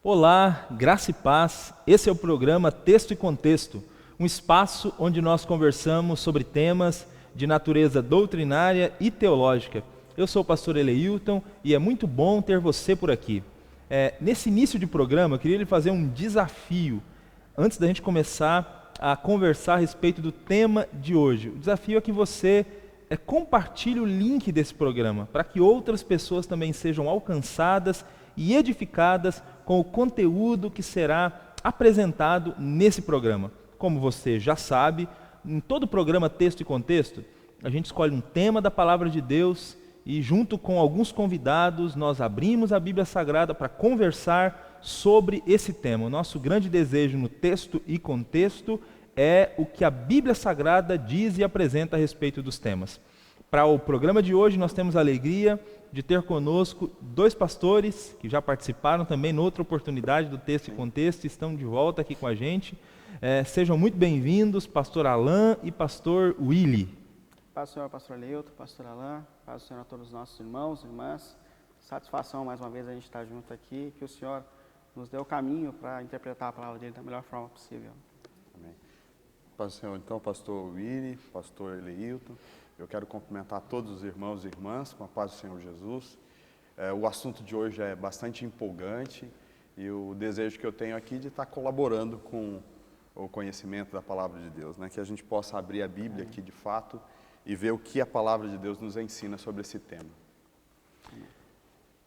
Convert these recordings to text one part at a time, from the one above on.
Olá, graça e paz. Esse é o programa Texto e Contexto, um espaço onde nós conversamos sobre temas de natureza doutrinária e teológica. Eu sou o pastor Eleilton e é muito bom ter você por aqui. Nesse início de programa, eu queria lhe fazer um desafio, antes da gente começar a conversar a respeito do tema de hoje. O desafio é que você compartilhe o link desse programa, para que outras pessoas também sejam alcançadas e edificadas com o conteúdo que será apresentado nesse programa. Como você já sabe, em todo programa Texto e Contexto, a gente escolhe um tema da Palavra de Deus e junto com alguns convidados nós abrimos a Bíblia Sagrada para conversar sobre esse tema. O nosso grande desejo no Texto e Contexto é o que a Bíblia Sagrada diz e apresenta a respeito dos temas. Para o programa de hoje nós temos a alegria de ter conosco dois pastores que já participaram também em outra oportunidade do Texto e Contexto e estão de volta aqui com a gente. Sejam muito bem-vindos, pastor Alain e pastor Willy. Paz do Senhor, pastor Eleilton, pastor Alain, paz do Senhor a todos os nossos irmãos e irmãs. Satisfação mais uma vez a gente estar junto aqui, que o Senhor nos dê o caminho para interpretar a palavra dele da melhor forma possível. Amém. Paz do Senhor, então, pastor Willy, pastor Eleilton. Eu quero cumprimentar todos os irmãos e irmãs com a paz do Senhor Jesus. O assunto de hoje é bastante empolgante e o desejo que eu tenho aqui de estar colaborando com o conhecimento da palavra de Deus, né? Que a gente possa abrir a Bíblia aqui de fato e ver o que a palavra de Deus nos ensina sobre esse tema.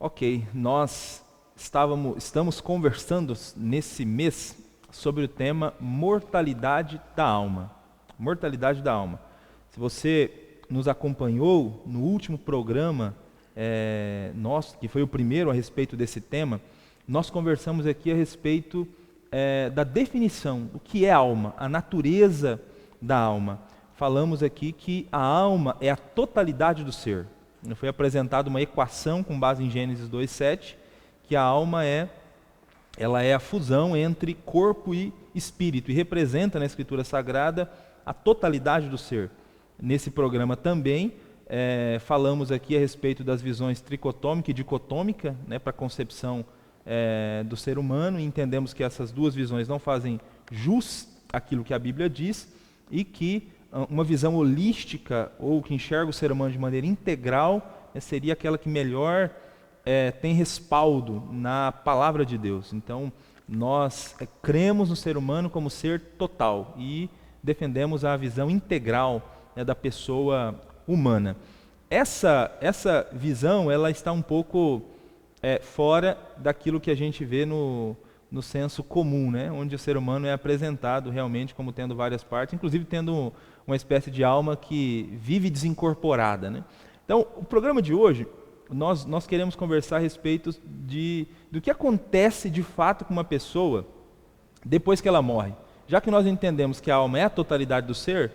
Ok, nós estamos conversando nesse mês sobre o tema mortalidade da alma. Mortalidade da alma. Se você nos acompanhou no último programa nosso, que foi o primeiro a respeito desse tema, nós conversamos aqui a respeito da definição, o que é alma, a natureza da alma. Falamos aqui que a alma é a totalidade do ser. Foi apresentada uma equação com base em Gênesis 2:7, que a alma ela é a fusão entre corpo e espírito, e representa na Escritura Sagrada a totalidade do ser. Nesse programa também falamos aqui a respeito das visões tricotômica e dicotômica, né, para a concepção do ser humano, e entendemos que essas duas visões não fazem jus àquilo que a Bíblia diz, e que uma visão holística, ou que enxerga o ser humano de maneira integral, seria aquela que melhor tem respaldo na palavra de Deus. Então, nós cremos no ser humano como ser total e defendemos a visão integral da pessoa humana. Essa visão ela está um pouco fora daquilo que a gente vê no senso comum, né? Onde o ser humano é apresentado realmente como tendo várias partes, inclusive tendo uma espécie de alma que vive desincorporada, né? Então, o programa de hoje, nós queremos conversar a respeito do que acontece de fato com uma pessoa depois que ela morre. Já que nós entendemos que a alma é a totalidade do ser,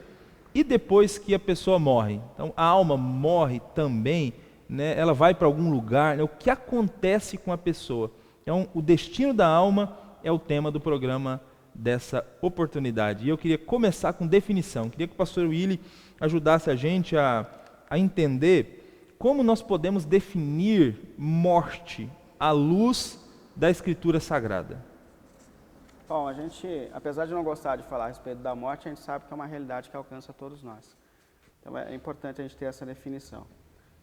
e depois que a pessoa morre? Então, a alma morre também, né? Ela vai para algum lugar, né? O que acontece com a pessoa? Então, o destino da alma é o tema do programa dessa oportunidade. E eu queria começar com definição. Queria que o pastor Willy ajudasse a gente a entender como nós podemos definir morte à luz da Escritura Sagrada. Bom, a gente, apesar de não gostar de falar a respeito da morte, a gente sabe que é uma realidade que alcança todos nós. Então é importante a gente ter essa definição.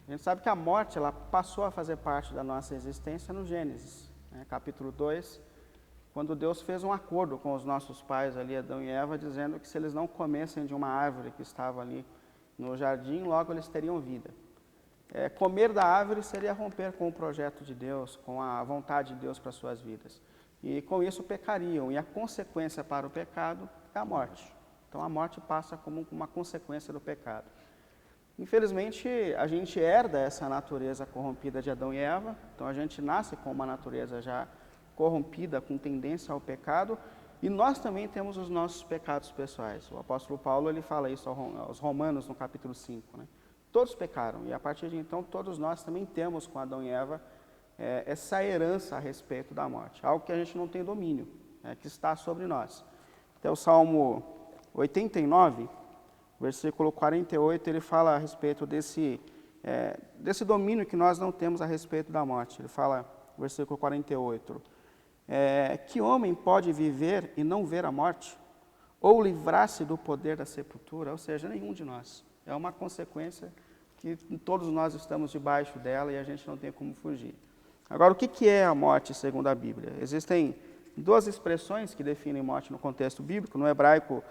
A gente sabe que a morte ela passou a fazer parte da nossa existência no Gênesis, né, capítulo 2, quando Deus fez um acordo com os nossos pais ali, Adão e Eva, dizendo que se eles não comessem de uma árvore que estava ali no jardim, logo eles teriam vida. Comer da árvore seria romper com o projeto de Deus, com a vontade de Deus para as suas vidas. E com isso pecariam, e a consequência para o pecado é a morte. Então a morte passa como uma consequência do pecado. Infelizmente, a gente herda essa natureza corrompida de Adão e Eva, então a gente nasce com uma natureza já corrompida, com tendência ao pecado, e nós também temos os nossos pecados pessoais. O apóstolo Paulo ele fala isso aos Romanos no capítulo 5. Né? Todos pecaram, e a partir de então todos nós também temos com Adão e Eva essa herança a respeito da morte, algo que a gente não tem domínio, que está sobre nós. Então o Salmo 89, versículo 48, ele fala a respeito desse domínio que nós não temos a respeito da morte. Ele fala, versículo 48, Que homem pode viver e não ver a morte? Ou livrar-se do poder da sepultura? Ou seja, nenhum de nós. É uma consequência que todos nós estamos debaixo dela e a gente não tem como fugir. Agora, o que é a morte segundo a Bíblia? Existem duas expressões que definem morte no contexto bíblico. No hebraico,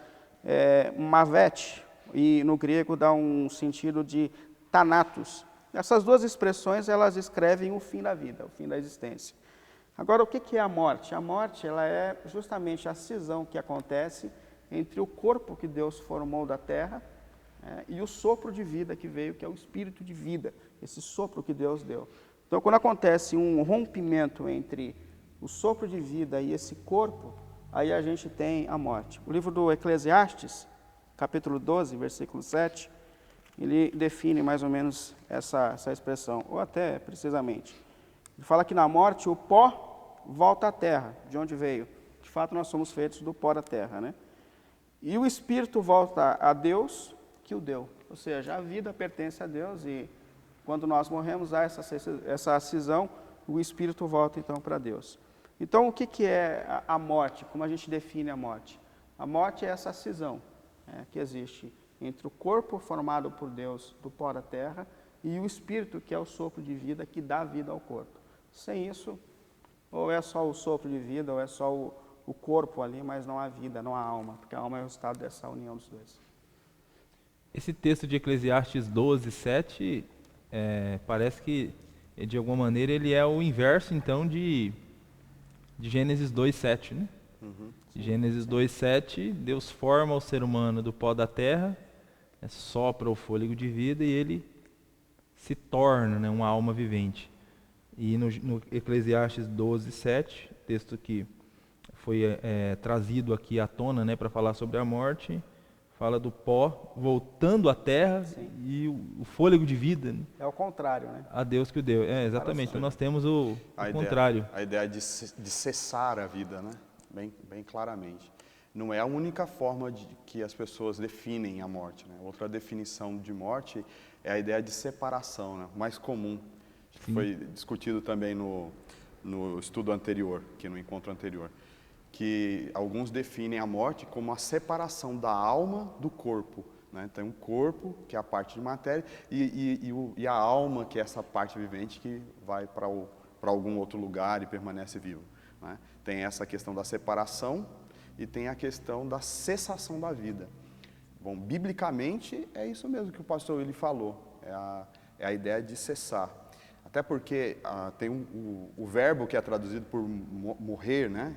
mavet, e no grego dá um sentido de thanatos. Essas duas expressões, elas descrevem o fim da vida, o fim da existência. Agora, o que é a morte? A morte, ela é justamente a cisão que acontece entre o corpo que Deus formou da terra e o sopro de vida que veio, que é o espírito de vida, esse sopro que Deus deu. Então, quando acontece um rompimento entre o sopro de vida e esse corpo, aí a gente tem a morte. O livro do Eclesiastes, capítulo 12, versículo 7, ele define mais ou menos essa expressão, ou até precisamente. Ele fala que na morte o pó volta à terra, de onde veio. De fato, nós somos feitos do pó da terra, né? E o espírito volta a Deus que o deu. Ou seja, a vida pertence a Deus e quando nós morremos há essa cisão, o espírito volta então para Deus. Então, o que é a morte? Como a gente define a morte? A morte é essa cisão que existe entre o corpo formado por Deus do pó da terra e o espírito, que é o sopro de vida que dá vida ao corpo. Sem isso, ou é só o sopro de vida, ou é só o corpo ali, mas não há vida, não há alma, porque a alma é o resultado dessa união dos dois. Esse texto de Eclesiastes 12, 7, parece que, de alguma maneira, ele é o inverso, então, de Gênesis 2, 7, né? Uhum. Gênesis 2, 7, Deus forma o ser humano do pó da terra, sopra o fôlego de vida e ele se torna, né, uma alma vivente. E no Eclesiastes 12, 7, texto que foi trazido aqui à tona, né, para falar sobre a morte, fala do pó voltando à terra. Sim. E o fôlego de vida. Né? É o contrário, né? A Deus que o deu. Exatamente. Então nós temos o contrário. A ideia de cessar a vida, né? Bem claramente. Não é a única forma que as pessoas definem a morte. Né? Outra definição de morte é a ideia de separação, né? Mais comum. Sim. Foi discutido também no estudo anterior, aqui no encontro anterior, que alguns definem a morte como a separação da alma do corpo. Né? Tem um corpo, que é a parte de matéria, e a alma, que é essa parte vivente que vai para algum outro lugar e permanece vivo. Né? Tem essa questão da separação e tem a questão da cessação da vida. Bom, biblicamente é isso mesmo que o pastor Willy falou, é a ideia de cessar. Até porque tem o verbo que é traduzido por morrer, né?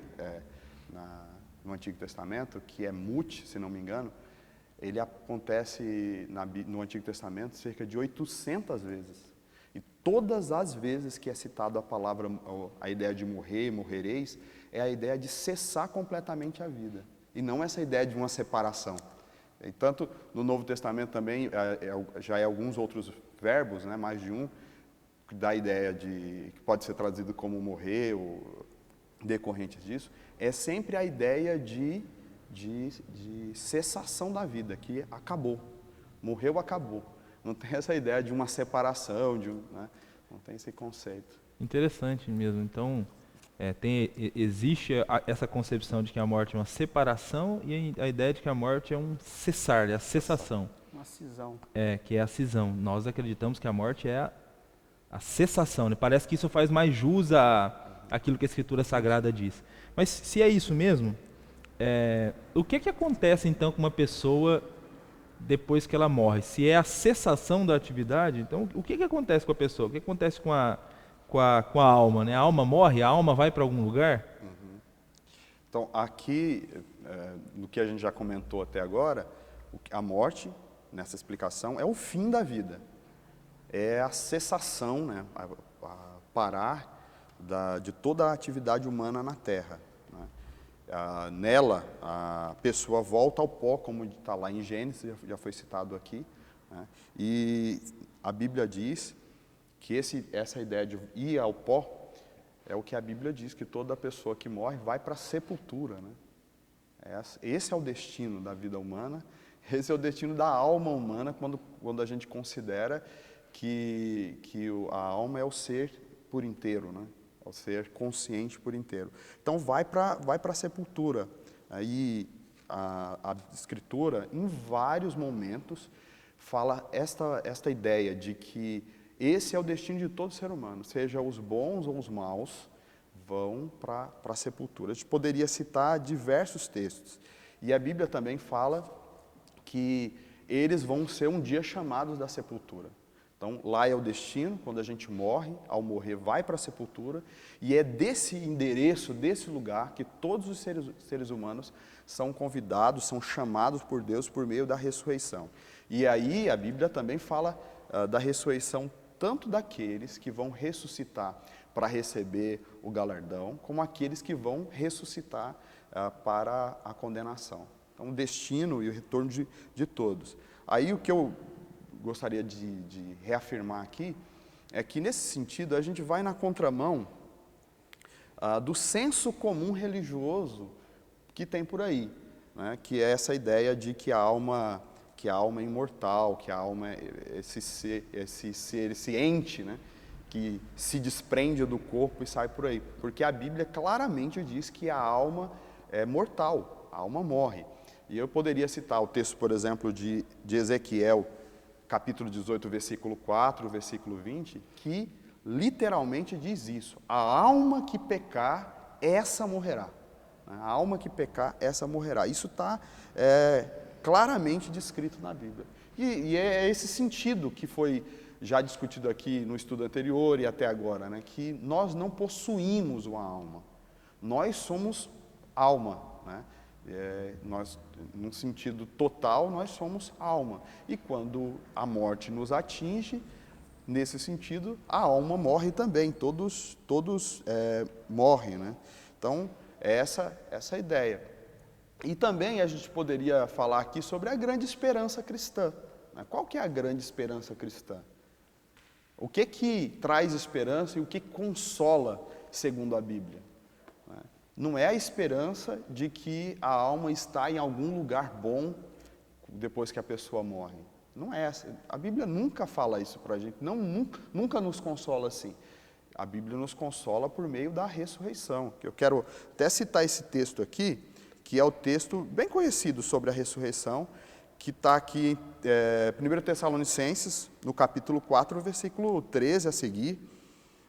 No Antigo Testamento, que é mut, se não me engano, ele acontece no Antigo Testamento cerca de 800 vezes. E todas as vezes que é citado a ideia de morrer, morrereis, é a ideia de cessar completamente a vida. E não essa ideia de uma separação. E tanto no Novo Testamento também, já é alguns outros verbos, né, mais de um, que dá a ideia que pode ser traduzido como morrer ou decorrentes disso, é sempre a ideia de cessação da vida, que acabou, morreu, acabou. Não tem essa ideia de uma separação, né? Não tem esse conceito. Interessante mesmo. Então, existe essa concepção de que a morte é uma separação e a ideia de que a morte é um cessar, é a cessação. Uma cisão. Que é a cisão. Nós acreditamos que a morte é a cessação. Né? Parece que isso faz mais jus àquilo que a Escritura Sagrada diz. Mas se é isso mesmo, o que acontece então com uma pessoa depois que ela morre? Se é a cessação da atividade, então o que acontece com a pessoa? O que acontece com a alma? Né? A alma morre? A alma vai para algum lugar? Uhum. Então, aqui, no que a gente já comentou até agora, a morte, nessa explicação, é o fim da vida. É a cessação, né? a parar de toda a atividade humana na Terra. Né? Nela, a pessoa volta ao pó, como está lá em Gênesis, já foi citado aqui. Né? E a Bíblia diz que essa ideia de ir ao pó é o que a Bíblia diz, que toda pessoa que morre vai para a sepultura. Né? Esse é o destino da vida humana, esse é o destino da alma humana, quando a gente considera que a alma é o ser por inteiro, né? ao ser consciente por inteiro. Então vai para a sepultura. Aí a Escritura, em vários momentos, fala esta ideia de que esse é o destino de todo ser humano, seja os bons ou os maus, vão para a sepultura. A gente poderia citar diversos textos. E a Bíblia também fala que eles vão ser um dia chamados da sepultura. Então, lá é o destino, quando a gente morre, ao morrer vai para a sepultura, e é desse endereço, desse lugar, que todos os seres humanos são convidados, são chamados por Deus por meio da ressurreição. E aí a Bíblia também fala da ressurreição tanto daqueles que vão ressuscitar para receber o galardão, como aqueles que vão ressuscitar para a condenação. Então, o destino e o retorno de todos. Aí o que eu gostaria de reafirmar aqui é que, nesse sentido, a gente vai na contramão do senso comum religioso que tem por aí, né? Que é essa ideia de que a alma é imortal, que a alma é esse ente, né? Que se desprende do corpo e sai por aí. Porque a Bíblia claramente diz que a alma é mortal, a alma morre. E eu poderia citar o texto, por exemplo, de Ezequiel, capítulo 18, versículo 4, versículo 20, que literalmente diz isso: a alma que pecar, essa morrerá. A alma que pecar, essa morrerá. Isso está claramente descrito na Bíblia. E é esse sentido que foi já discutido aqui no estudo anterior e até agora, né? Que nós não possuímos uma alma. Nós somos alma, né? Nós, num sentido total, nós somos alma. E quando a morte nos atinge, nesse sentido, a alma morre também. Todos morrem, né? Então, é essa a ideia. E também a gente poderia falar aqui sobre a grande esperança cristã. Né? Qual que é a grande esperança cristã? O que traz esperança e o que consola, segundo a Bíblia? Não é a esperança de que a alma está em algum lugar bom depois que a pessoa morre. Não é essa. A Bíblia nunca fala isso para a gente, nunca nos consola assim. A Bíblia nos consola por meio da ressurreição. Eu quero até citar esse texto aqui, que é o texto bem conhecido sobre a ressurreição, que está aqui em 1 Tessalonicenses, no capítulo 4, versículo 13 a seguir.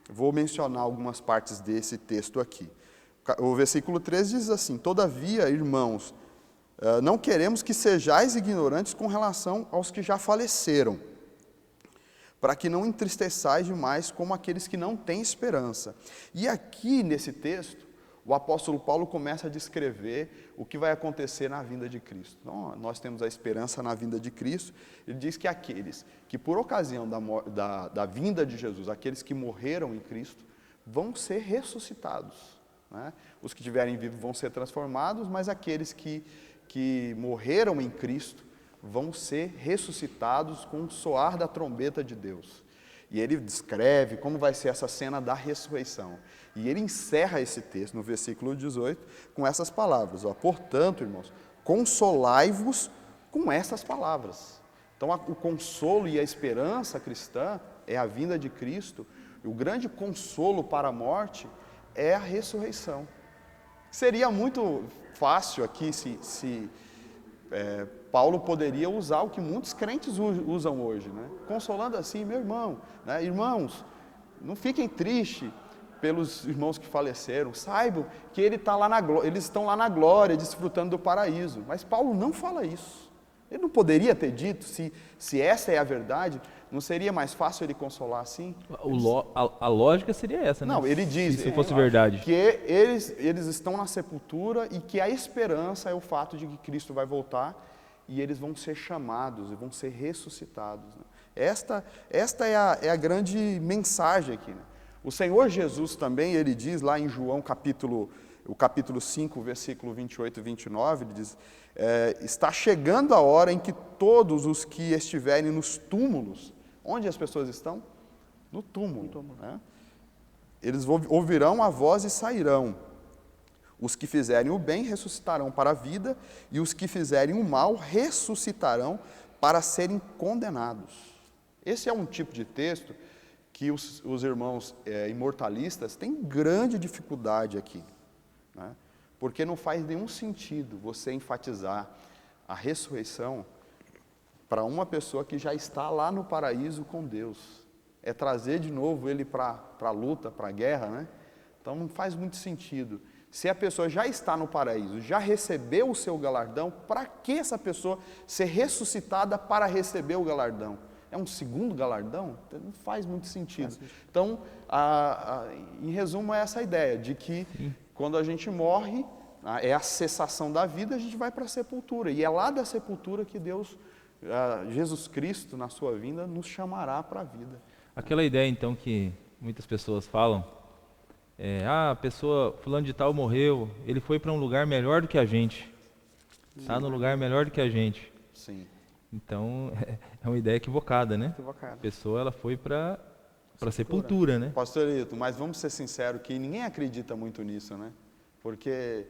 Vou mencionar algumas partes desse texto aqui. O versículo 13 diz assim: todavia, irmãos, não queremos que sejais ignorantes com relação aos que já faleceram, para que não entristeçais demais como aqueles que não têm esperança. E aqui, nesse texto, o apóstolo Paulo começa a descrever o que vai acontecer na vinda de Cristo. Então, nós temos a esperança na vinda de Cristo. Ele diz que aqueles que, por ocasião da vinda de Jesus, aqueles que morreram em Cristo, vão ser ressuscitados. Né? Os que estiverem vivos vão ser transformados, mas aqueles que morreram em Cristo vão ser ressuscitados com o soar da trombeta de Deus. E ele descreve como vai ser essa cena da ressurreição. E ele encerra esse texto no versículo 18 com essas palavras: portanto, irmãos, consolai-vos com essas palavras. Então, o consolo e a esperança cristã é a vinda de Cristo. E o grande consolo para a morte é a ressurreição. Seria muito fácil aqui se Paulo poderia usar o que muitos crentes usam hoje, né? Consolando assim: meu irmão, né? Irmãos, não fiquem tristes pelos irmãos que faleceram, saibam que eles estão lá na glória, desfrutando do paraíso. Mas Paulo não fala isso. Ele não poderia ter dito, se essa é a verdade, não seria mais fácil ele consolar assim? A lógica seria essa, né? Não, ele diz, se fosse verdade, que eles estão na sepultura e que a esperança é o fato de que Cristo vai voltar e eles vão ser chamados e vão ser ressuscitados. Né? Esta é a grande mensagem aqui. Né? O Senhor Jesus também, ele diz lá em João capítulo 5, versículo 28 e 29, ele diz: está chegando a hora em que todos os que estiverem nos túmulos, onde as pessoas estão? No túmulo. Né? Eles ouvirão a voz e sairão. Os que fizerem o bem ressuscitarão para a vida, e os que fizerem o mal ressuscitarão para serem condenados. Esse é um tipo de texto que os irmãos imortalistas têm grande dificuldade aqui, né? Porque não faz nenhum sentido você enfatizar a ressurreição para uma pessoa que já está lá no paraíso com Deus. É trazer de novo ele para a luta, para a guerra, né? Então não faz muito sentido. Se a pessoa já está no paraíso, já recebeu o seu galardão, para que essa pessoa ser ressuscitada para receber o galardão? É um segundo galardão? Não faz muito sentido. Então, em resumo, é essa ideia de que quando a gente morre, é a cessação da vida, a gente vai para a sepultura. E é lá da sepultura que Deus, Jesus Cristo, na sua vinda, nos chamará para a vida. Aquela ideia, então, que muitas pessoas falam, a pessoa, fulano de tal morreu, ele foi para um lugar melhor do que a gente. Está no lugar melhor do que a gente. Sim. Então, é uma ideia equivocada, né? Equivocada. A pessoa, ela foi para a sepultura, né? Pastor Elito, mas vamos ser sinceros que ninguém acredita muito nisso, né? Porque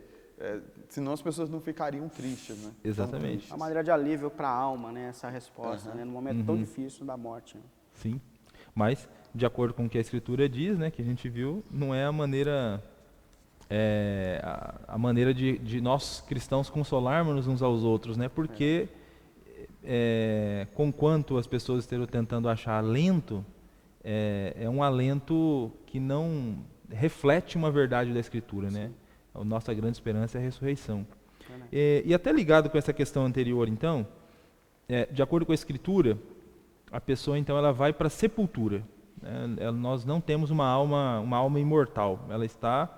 senão as pessoas não ficariam tristes, né? Exatamente. A maneira de alívio para a alma, né? Essa resposta, né? No momento tão difícil da morte. Né? Sim, mas de acordo com o que a Escritura diz, né, que a gente viu, não é a maneira a maneira de nós cristãos consolarmos uns aos outros, né? Porque conquanto as pessoas estejam tentando achar alento, é um alento que não reflete uma verdade da Escritura, né? A nossa grande esperança é a ressurreição. E até ligado com essa questão anterior, então, de acordo com a Escritura, a pessoa então ela vai para a sepultura. Nós não temos uma alma imortal. Ela está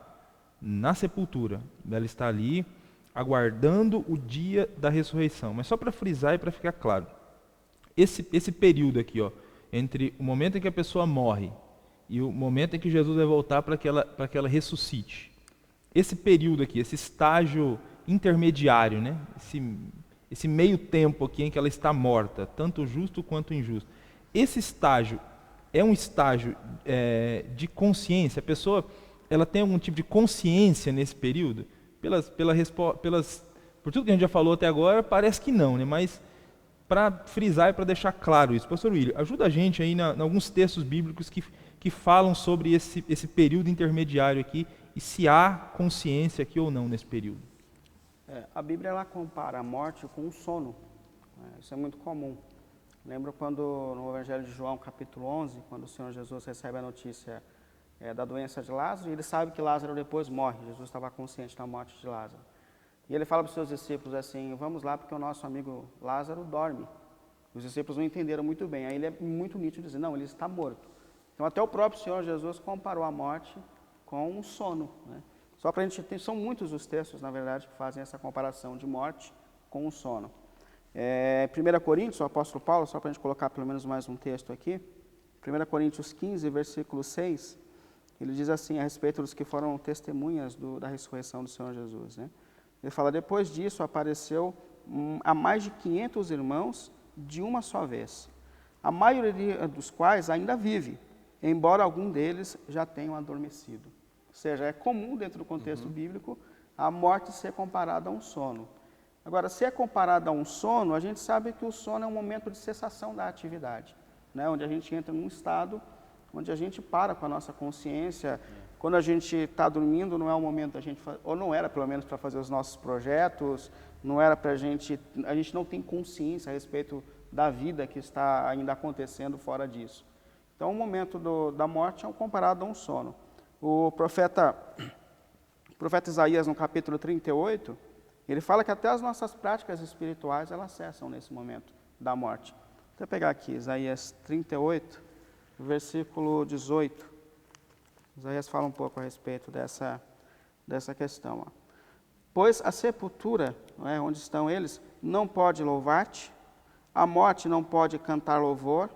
na sepultura. Ela está ali aguardando o dia da ressurreição. Mas só para frisar e para ficar claro, esse período aqui, ó, entre o momento em que a pessoa morre e o momento em que Jesus vai voltar para que ela ressuscite, esse período aqui, esse estágio intermediário, né? Esse meio tempo aqui em que ela está morta, tanto justo quanto injusto, esse estágio é um estágio de consciência. A pessoa ela tem algum tipo de consciência nesse período? Por tudo que a gente já falou até agora, parece que não, né? Mas para frisar e para deixar claro isso, pastor William, ajuda a gente aí em alguns textos bíblicos que falam sobre esse período intermediário aqui e se há consciência aqui ou não nesse período. A Bíblia ela compara a morte com o sono. Isso é muito comum. Lembro quando no Evangelho de João, capítulo 11, quando o Senhor Jesus recebe a notícia da doença de Lázaro, e ele sabe que Lázaro depois morre. Jesus estava consciente da morte de Lázaro. E ele fala para os seus discípulos assim, vamos lá porque o nosso amigo Lázaro dorme. Os discípulos não entenderam muito bem. Aí ele é muito nítido dizer, não, ele está morto. Então até o próprio Senhor Jesus comparou a morte com o sono, né? Só para a gente ter, são muitos os textos, na verdade, que fazem essa comparação de morte com o sono. 1 Coríntios, o apóstolo Paulo, só para a gente colocar pelo menos mais um texto aqui, 1 Coríntios 15, versículo 6, ele diz assim, a respeito dos que foram testemunhas da ressurreição do Senhor Jesus, né? Ele fala, depois disso apareceu a mais de 500 irmãos de uma só vez, a maioria dos quais ainda vive, embora algum deles já tenham adormecido. Ou seja, é comum dentro do contexto bíblico a morte ser comparada a um sono. Agora, se é comparada a um sono, a gente sabe que o sono é um momento de cessação da atividade, né? Onde a gente entra num estado onde a gente para com a nossa consciência. Quando a gente está dormindo, não é o momento da gente, ou não era pelo menos para fazer os nossos projetos, não era para a gente não tem consciência a respeito da vida que está ainda acontecendo fora disso. Então, o momento da morte é comparado a um sono. O profeta Isaías, no capítulo 38, ele fala que até as nossas práticas espirituais, elas cessam nesse momento da morte. Vou pegar aqui, Isaías 38, versículo 18. Isaías fala um pouco a respeito dessa questão. Ó. Pois a sepultura, onde estão eles, não pode louvar-te, a morte não pode cantar louvor,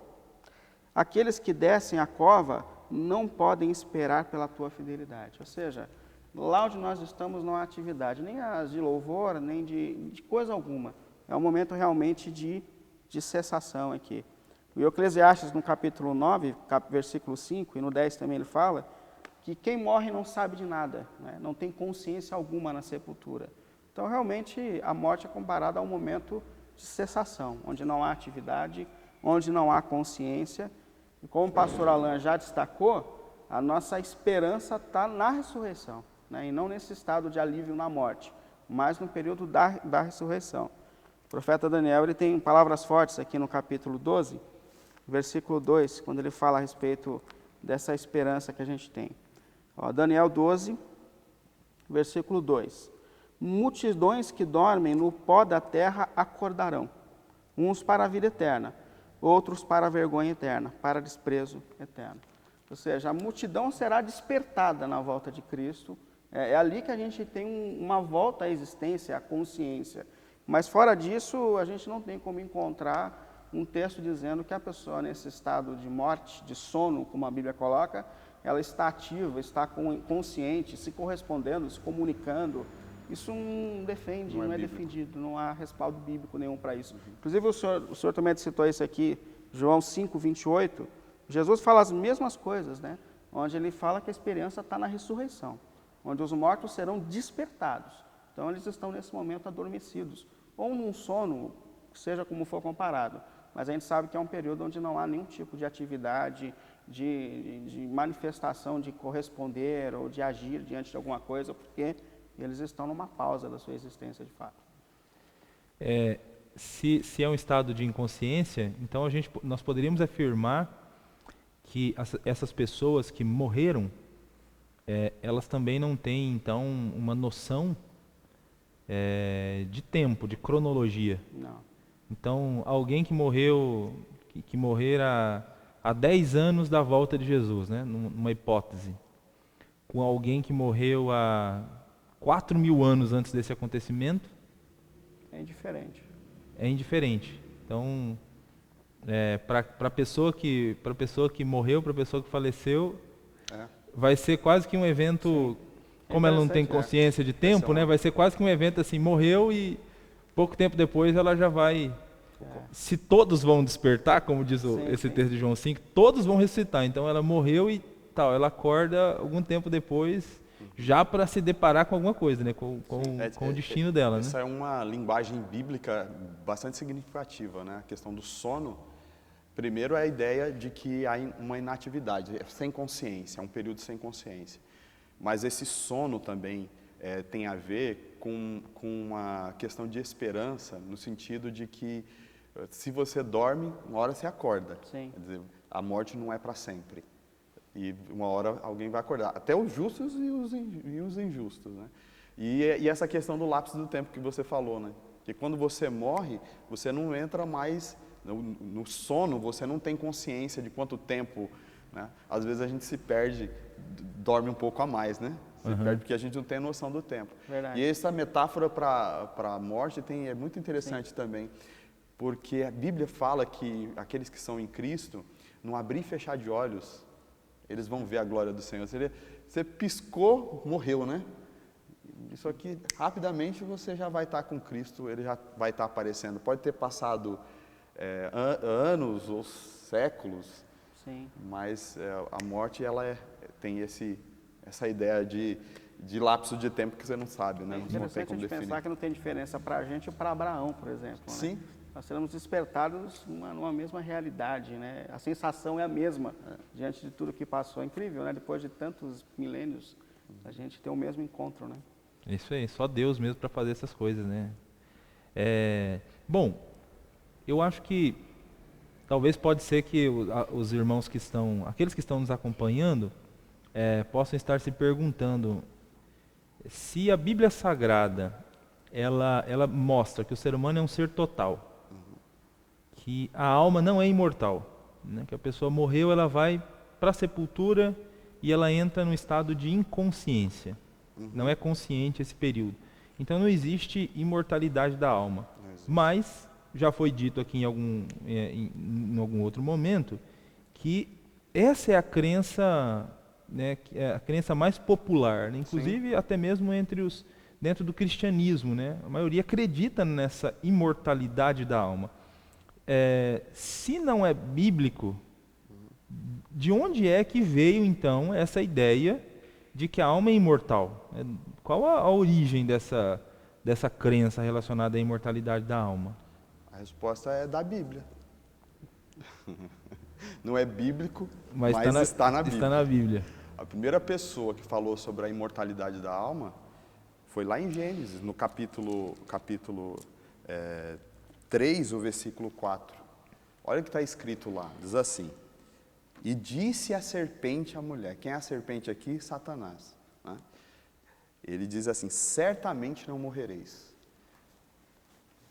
aqueles que descem a cova não podem esperar pela tua fidelidade. Ou seja, lá onde nós estamos não há atividade, nem as de louvor, nem de coisa alguma. É um momento realmente de cessação aqui. O Eclesiastes, no capítulo 9, versículo 5, e no 10 também ele fala, que quem morre não sabe de nada, né? Não tem consciência alguma na sepultura. Então, realmente, a morte é comparada a um momento de cessação, onde não há atividade, onde não há consciência. E como o pastor Alan já destacou, a nossa esperança está na ressurreição, né? E não nesse estado de alívio na morte, mas no período da ressurreição. O profeta Daniel ele tem palavras fortes aqui no capítulo 12, versículo 2, quando ele fala a respeito dessa esperança que a gente tem. Ó, Daniel 12, versículo 2. Multidões que dormem no pó da terra acordarão, uns para a vida eterna, outros para a vergonha eterna, para desprezo eterno. Ou seja, a multidão será despertada na volta de Cristo. É ali que a gente tem uma volta à existência, à consciência. Mas fora disso, a gente não tem como encontrar um texto dizendo que a pessoa nesse estado de morte, de sono, como a Bíblia coloca, ela está ativa, está consciente, se correspondendo, se comunicando. Isso não defende, não é defendido, não há respaldo bíblico nenhum para isso. Inclusive, o senhor também citou isso aqui, João 5, 28. Jesus fala as mesmas coisas, né? Onde ele fala que a esperança está na ressurreição, onde os mortos serão despertados. Então, eles estão nesse momento adormecidos, ou num sono, seja como for comparado. Mas a gente sabe que é um período onde não há nenhum tipo de atividade, de manifestação de corresponder ou de agir diante de alguma coisa, porque eles estão numa pausa da sua existência de fato. Se é um estado de inconsciência, então nós poderíamos afirmar que essas pessoas que morreram, elas também não têm, então, uma noção de tempo, de cronologia. Não. Então, alguém que morreu, que morrer há 10 anos da volta de Jesus, né? Numa hipótese, com alguém que morreu há 4.000 anos antes desse acontecimento, é indiferente. É indiferente. Então, para a pessoa que morreu, para a pessoa que faleceu, vai ser quase que um evento, como ela não tem consciência de tempo, né? Vai ser quase que um evento assim, morreu e pouco tempo depois ela já vai... Se todos vão despertar, como diz esse texto de João 5, todos vão ressuscitar. Então ela morreu e tal, ela acorda algum tempo depois, já para se deparar com alguma coisa, né? Com o destino dela. Essa é uma linguagem bíblica bastante significativa, né? A questão do sono. Primeiro é a ideia de que há uma inatividade, sem consciência, é um período sem consciência. Mas esse sono também tem a ver com uma questão de esperança, no sentido de que se você dorme, uma hora você acorda. Sim. Quer dizer, a morte não é para sempre. E uma hora alguém vai acordar. Até os justos e os injustos, né? E essa questão do lapso do tempo que você falou, né? Que quando você morre, você não entra mais no sono, você não tem consciência de quanto tempo, né? Às vezes a gente se perde, dorme um pouco a mais, né? Se perde porque a gente não tem noção do tempo. Verdade. E essa metáfora para a morte é muito interessante também, porque a Bíblia fala que aqueles que são em Cristo, no abrir e fechar de olhos, eles vão ver a glória do Senhor. Você piscou, morreu, né? Isso aqui, rapidamente você já vai estar com Cristo, ele já vai estar aparecendo. Pode ter passado anos ou séculos, Sim. mas a morte tem essa ideia de lapso de tempo que você não sabe, né? É interessante a gente pensar que não tem diferença para a gente e para Abraão, por exemplo. Sim. Né? Nós seremos despertados numa mesma realidade, né? A sensação é a mesma diante de tudo que passou. É incrível, né? Depois de tantos milênios, a gente tem o mesmo encontro, né? Isso aí, só Deus mesmo para fazer essas coisas, né? Bom, eu acho que talvez pode ser que os irmãos aqueles que estão nos acompanhando, possam estar se perguntando se a Bíblia Sagrada ela mostra que o ser humano é um ser total, que a alma não é imortal, né? Que a pessoa morreu, ela vai para a sepultura e ela entra no estado de inconsciência, não é consciente esse período. Então não existe imortalidade da alma, mas já foi dito aqui em algum outro momento que essa é a crença, né, que é a crença mais popular, né? Inclusive até mesmo dentro do cristianismo, né? A maioria acredita nessa imortalidade da alma. Se não é bíblico, de onde é que veio então essa ideia de que a alma é imortal? Qual a origem dessa crença relacionada à imortalidade da alma? A resposta é da Bíblia. não é bíblico, Mas mas está na Bíblia. Está na Bíblia. A primeira pessoa que falou sobre a imortalidade da alma foi lá em Gênesis, no capítulo 3, o versículo 4. Olha o que está escrito lá, diz assim: e disse a serpente à mulher. Quem é a serpente aqui? Satanás, né? Ele diz assim: certamente não morrereis.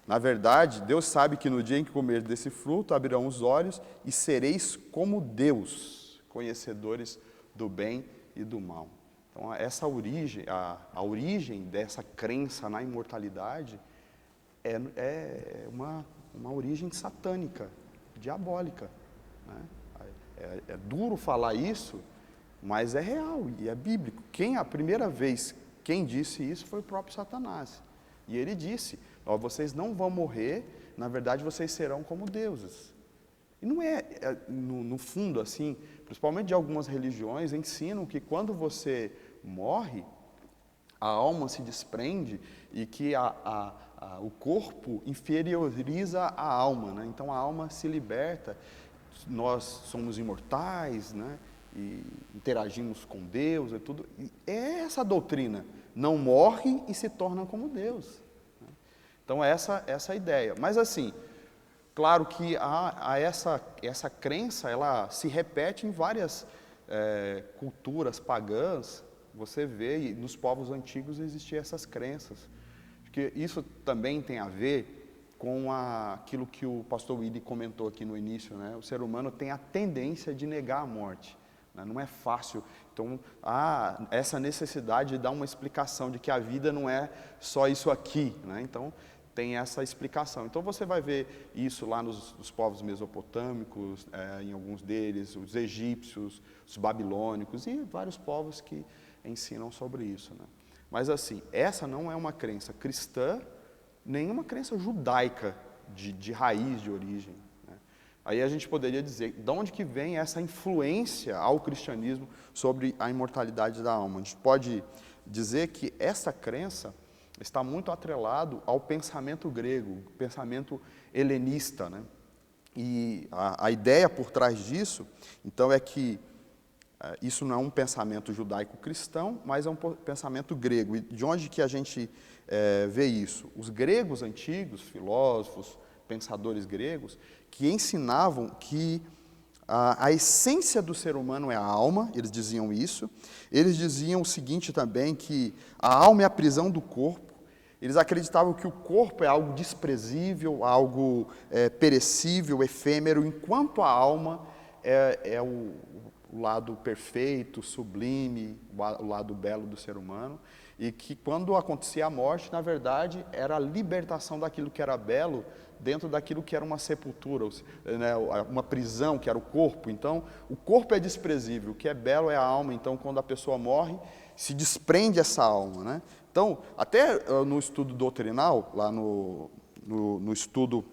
Na verdade, Deus sabe que no dia em que comer desse fruto, abrirão os olhos e sereis como Deus, conhecedores do bem e do mal. Então, essa origem, a origem dessa crença na imortalidade é uma origem satânica, diabólica, né? É duro falar isso, mas é real e é bíblico. A primeira vez quem disse isso foi o próprio Satanás. E ele disse: ó, vocês não vão morrer, na verdade vocês serão como deuses. E não no fundo assim, principalmente de algumas religiões, ensinam que quando você morre, a alma se desprende e que o corpo inferioriza a alma, né? Então a alma se liberta, nós somos imortais, né? E interagimos com Deus e tudo. E é essa a doutrina, não morre e se torna como Deus. Então essa é a ideia. Mas assim, claro que essa crença, ela se repete em várias culturas pagãs. Você vê, e nos povos antigos existiam essas crenças. Porque isso também tem a ver com aquilo que o pastor Willy comentou aqui no início, né? O ser humano tem a tendência de negar a morte, né? Não é fácil. Então, essa necessidade de dar uma explicação de que a vida não é só isso aqui, né? Então, tem essa explicação. Então, você vai ver isso lá nos povos mesopotâmicos, em alguns deles, os egípcios, os babilônicos e vários povos que ensinam sobre isso, né? Mas assim, essa não é uma crença cristã, nem uma crença judaica de raiz, de origem, né? Aí a gente poderia dizer, de onde que vem essa influência ao cristianismo sobre a imortalidade da alma? A gente pode dizer que essa crença está muito atrelado ao pensamento grego, pensamento helenista, né? E a ideia por trás disso, então, é que isso não é um pensamento judaico-cristão, mas é um pensamento grego. E de onde que a gente vê isso? Os gregos antigos, filósofos, pensadores gregos, que ensinavam que a essência do ser humano é a alma, eles diziam isso. Eles diziam o seguinte também, que a alma é a prisão do corpo. Eles acreditavam que o corpo é algo desprezível, algo perecível, efêmero, enquanto a alma é o lado perfeito, sublime, o lado belo do ser humano, e que quando acontecia a morte, na verdade, era a libertação daquilo que era belo dentro daquilo que era uma sepultura, né, uma prisão, que era o corpo. Então, o corpo é desprezível, o que é belo é a alma. Então, quando a pessoa morre, se desprende essa alma, né? Então, até no estudo doutrinal, lá no estudo,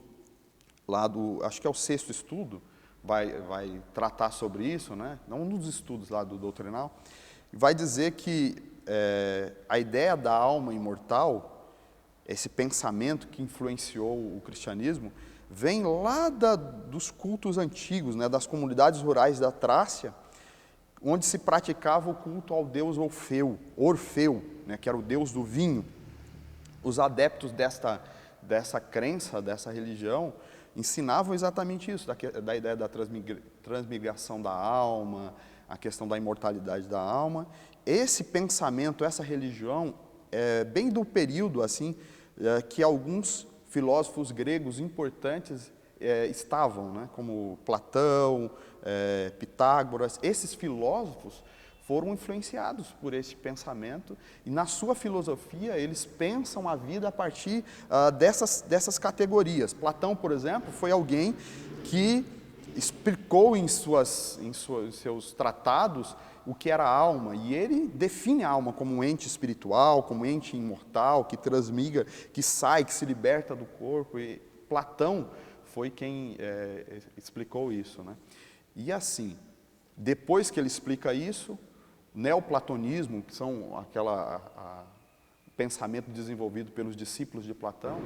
lá acho que é o 6º estudo, vai tratar sobre isso, né? Um dos estudos lá do doutrinal, vai dizer que a ideia da alma imortal, esse pensamento que influenciou o cristianismo, vem lá dos cultos antigos, né? Das comunidades rurais da Trácia, onde se praticava o culto ao deus Orfeu, né? Que era o deus do vinho. Os adeptos dessa crença, dessa religião, ensinavam exatamente isso, da ideia da transmigração da alma, a questão da imortalidade da alma. Esse pensamento, essa religião, é bem do período assim, que alguns filósofos gregos importantes estavam, né? Como Platão, Pitágoras. Esses filósofos foram influenciados por esse pensamento e, na sua filosofia, eles pensam a vida a partir dessas categorias. Platão, por exemplo, foi alguém que explicou em seus tratados o que era a alma, e ele define a alma como um ente espiritual, como um ente imortal, que transmigra, que sai, que se liberta do corpo, e Platão foi quem explicou isso, né? E assim, depois que ele explica isso, neoplatonismo, que são pensamento desenvolvido pelos discípulos de Platão,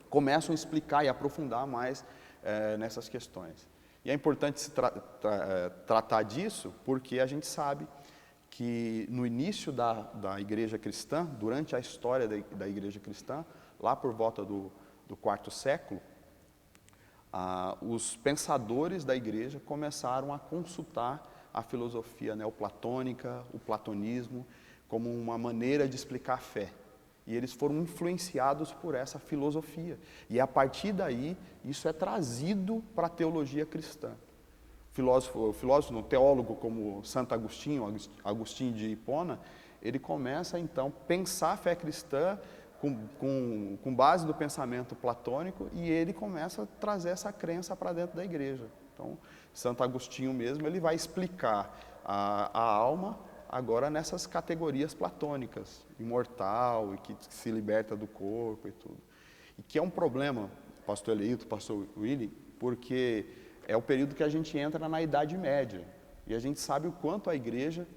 começam a explicar e aprofundar mais nessas questões. E é importante se tratar disso porque a gente sabe que no início da igreja cristã, durante a história da igreja cristã, lá por volta do quarto século, os pensadores da igreja começaram a consultar a filosofia neoplatônica, o platonismo, como uma maneira de explicar a fé. E eles foram influenciados por essa filosofia. E a partir daí, isso é trazido para a teologia cristã. Filósofo, teólogo como Santo Agostinho, Agostinho de Hipona, ele começa então a pensar a fé cristã com base no pensamento platônico e ele começa a trazer essa crença para dentro da igreja. Então, Santo Agostinho mesmo, ele vai explicar a alma agora nessas categorias platônicas, imortal, e que se liberta do corpo e tudo. E que é um problema, pastor Eleito, pastor Willy, porque é o período que a gente entra na Idade Média. E a gente sabe o quanto a igreja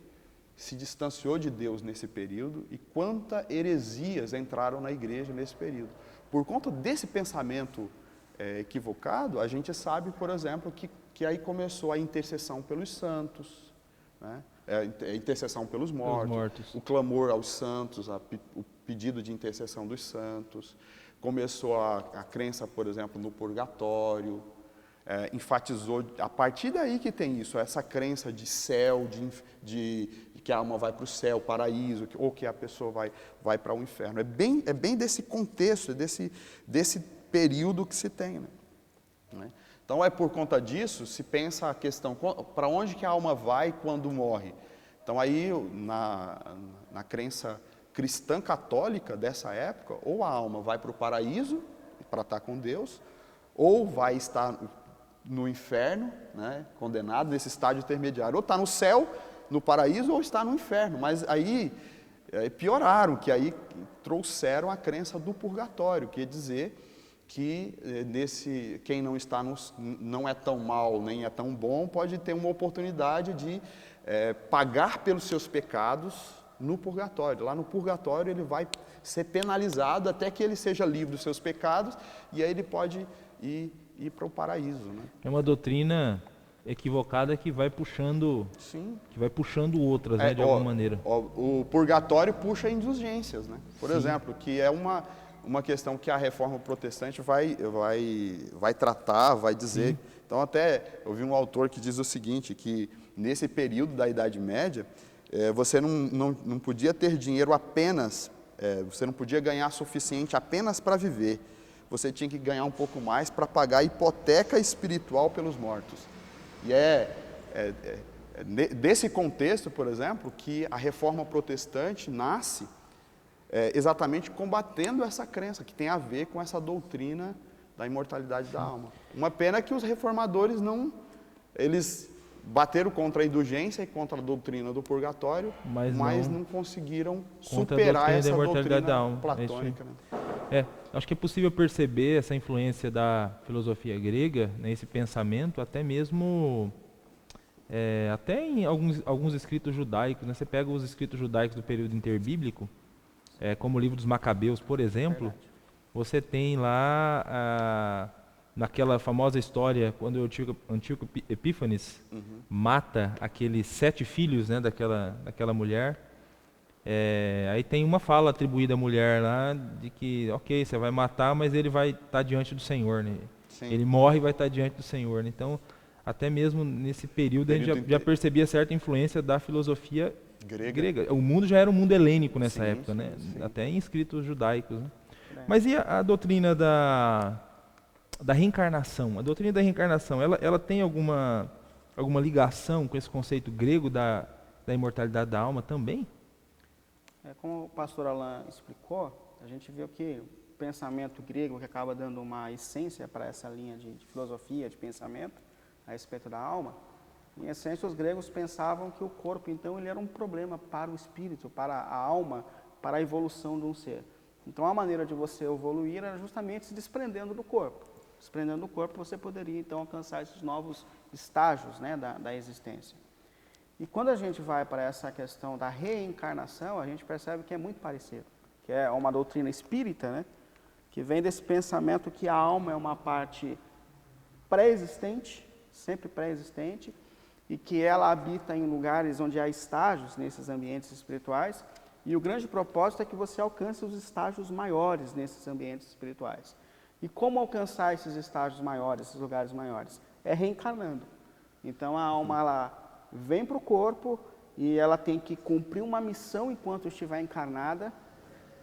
se distanciou de Deus nesse período e quantas heresias entraram na igreja nesse período. Por conta desse pensamento equivocado, a gente sabe, por exemplo, que aí começou a intercessão pelos santos, né? A intercessão pelos mortos, o clamor aos santos, o pedido de intercessão dos santos. Começou a crença, por exemplo, no purgatório. Enfatizou, a partir daí que tem isso, essa crença de céu, de que a alma vai para o céu, paraíso, ou que a pessoa vai para o inferno. É bem desse contexto, desse período que se tem, né? Então, por conta disso, se pensa a questão, para onde que a alma vai quando morre? Então, aí, na crença cristã católica dessa época, ou a alma vai para o paraíso, para estar com Deus, ou vai estar no inferno, né, condenado, nesse estágio intermediário, ou está no céu, no paraíso, ou está no inferno. Mas aí, pioraram, que aí trouxeram a crença do purgatório, que quer dizer que quem não é tão mal nem é tão bom pode ter uma oportunidade de pagar pelos seus pecados no purgatório. Lá no purgatório ele vai ser penalizado até que ele seja livre dos seus pecados e aí ele pode ir para o paraíso, né? É uma doutrina equivocada que vai puxando, Sim. Que vai puxando outras, né, de alguma maneira. O purgatório puxa indulgências, né? Por Sim. exemplo, que é uma questão que a reforma protestante vai tratar, vai dizer. Sim. Então, até eu vi um autor que diz o seguinte, que nesse período da Idade Média, você não podia ter dinheiro apenas, você não podia ganhar suficiente apenas para viver. Você tinha que ganhar um pouco mais para pagar a hipoteca espiritual pelos mortos. E desse contexto, por exemplo, que a reforma protestante nasce exatamente combatendo essa crença, que tem a ver com essa doutrina da imortalidade da alma. Uma pena que os reformadores eles bateram contra a indulgência e contra a doutrina do purgatório, mas não conseguiram superar essa doutrina da alma platônica. Né? Acho que é possível perceber essa influência da filosofia grega, né, esse pensamento, até mesmo até em alguns escritos judaicos. Né? Você pega os escritos judaicos do período interbíblico, como o livro dos Macabeus, por exemplo, você tem lá, naquela famosa história, quando o Antíoco Epífanes mata aqueles 7 filhos, né, daquela mulher, aí tem uma fala atribuída à mulher lá, de que, ok, você vai matar, mas ele vai estar diante do Senhor, né? Ele morre e vai estar diante do Senhor, né? Então, até mesmo nesse período a gente já percebia certa influência da filosofia grega. O mundo já era um mundo helênico nessa época, né? Até em escritos judaicos. Né? Mas e a doutrina da reencarnação? A doutrina da reencarnação, ela tem alguma ligação com esse conceito grego da imortalidade da alma também? Como o pastor Alain explicou, a gente viu que o pensamento grego que acaba dando uma essência para essa linha de filosofia, de pensamento a respeito da alma. Em essência, os gregos pensavam que o corpo, então, ele era um problema para o espírito, para a alma, para a evolução de um ser. Então, a maneira de você evoluir era justamente se desprendendo do corpo. Desprendendo do corpo, você poderia, então, alcançar esses novos estágios, né, da existência. E quando a gente vai para essa questão da reencarnação, a gente percebe que é muito parecido, que é uma doutrina espírita, né, que vem desse pensamento que a alma é uma parte pré-existente, sempre pré-existente, e que ela habita em lugares onde há estágios nesses ambientes espirituais, e o grande propósito é que você alcance os estágios maiores nesses ambientes espirituais. E como alcançar esses estágios maiores, esses lugares maiores? É reencarnando. Então a alma ela vem para o corpo e ela tem que cumprir uma missão enquanto estiver encarnada.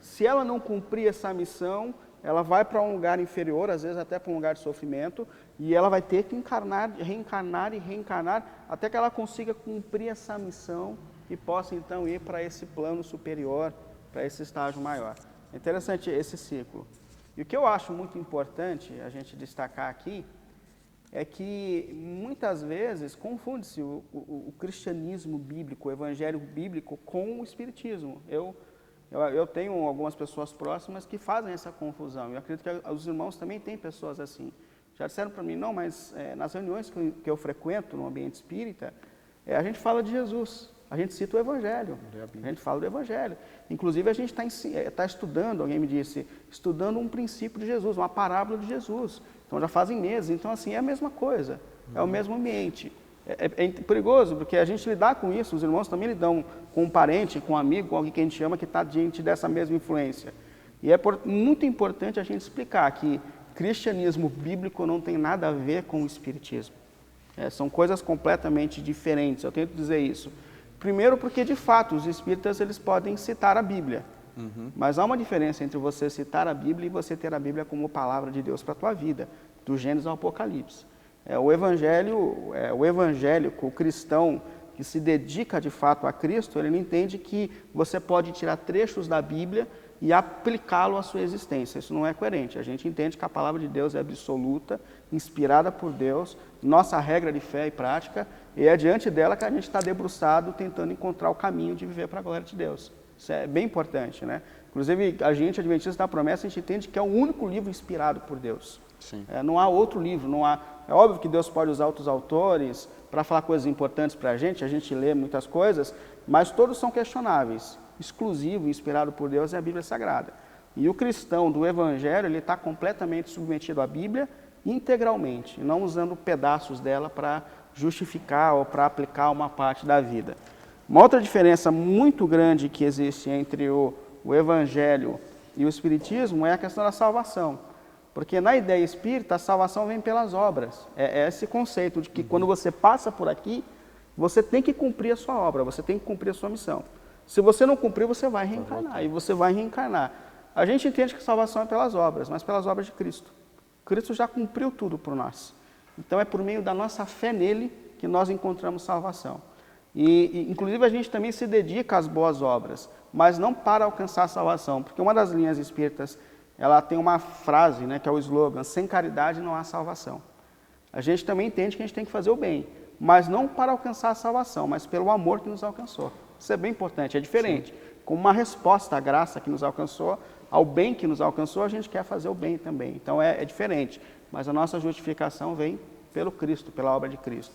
Se ela não cumprir essa missão, ela vai para um lugar inferior, às vezes até para um lugar de sofrimento, e ela vai ter que encarnar, reencarnar e reencarnar, até que ela consiga cumprir essa missão e possa então ir para esse plano superior, para esse estágio maior. É interessante esse ciclo. E o que eu acho muito importante a gente destacar aqui é que muitas vezes confunde-se o cristianismo bíblico, o evangelho bíblico com o espiritismo. Eu tenho algumas pessoas próximas que fazem essa confusão. Eu acredito que os irmãos também têm pessoas assim. Já disseram para mim, não, mas nas reuniões que eu frequento no ambiente espírita, a gente fala de Jesus, a gente cita o Evangelho, a gente fala do Evangelho. Inclusive a gente está estudando, alguém me disse, estudando um princípio de Jesus, uma parábola de Jesus. Então já fazem meses, então assim, é a mesma coisa, é o mesmo ambiente. É perigoso, porque a gente lidar com isso, os irmãos também lidam com um parente, com um amigo, com alguém que a gente ama que está diante dessa mesma influência. E é muito importante a gente explicar que cristianismo bíblico não tem nada a ver com o espiritismo. São coisas completamente diferentes, eu tento dizer isso. Primeiro porque, de fato, os espíritas eles podem citar a Bíblia. Mas há uma diferença entre você citar a Bíblia e você ter a Bíblia como palavra de Deus para a tua vida, do Gênesis ao Apocalipse. O evangélico, o cristão que se dedica de fato a Cristo, ele não entende que você pode tirar trechos da Bíblia e aplicá-lo à sua existência. Isso não é coerente. A gente entende que a palavra de Deus é absoluta, inspirada por Deus, nossa regra de fé e prática, e é diante dela que a gente está debruçado tentando encontrar o caminho de viver para a glória de Deus. Isso é bem importante, né? Inclusive, a gente, adventista da promessa, a gente entende que é o único livro inspirado por Deus. Sim. Não há outro livro, não há... É óbvio que Deus pode usar outros autores para falar coisas importantes para a gente lê muitas coisas, mas todos são questionáveis. Exclusivo, inspirado por Deus, é a Bíblia Sagrada. E o cristão do Evangelho, ele está completamente submetido à Bíblia integralmente, não usando pedaços dela para justificar ou para aplicar uma parte da vida. Uma outra diferença muito grande que existe entre o Evangelho e o Espiritismo é a questão da salvação. Porque na ideia espírita, a salvação vem pelas obras. É esse conceito de que quando você passa por aqui, você tem que cumprir a sua obra, você tem que cumprir a sua missão. Se você não cumprir, você vai reencarnar, e você vai reencarnar. A gente entende que a salvação é pelas obras, mas pelas obras de Cristo. Cristo já cumpriu tudo por nós. Então é por meio da nossa fé nele que nós encontramos salvação. E inclusive a gente também se dedica às boas obras, mas não para alcançar a salvação, porque uma das linhas espíritas, ela tem uma frase, né, que é o slogan, sem caridade não há salvação. A gente também entende que a gente tem que fazer o bem, mas não para alcançar a salvação, mas pelo amor que nos alcançou. Isso é bem importante, é diferente. Sim. Como uma resposta à graça que nos alcançou, ao bem que nos alcançou, a gente quer fazer o bem também. Então é diferente, mas a nossa justificação vem pelo Cristo, pela obra de Cristo.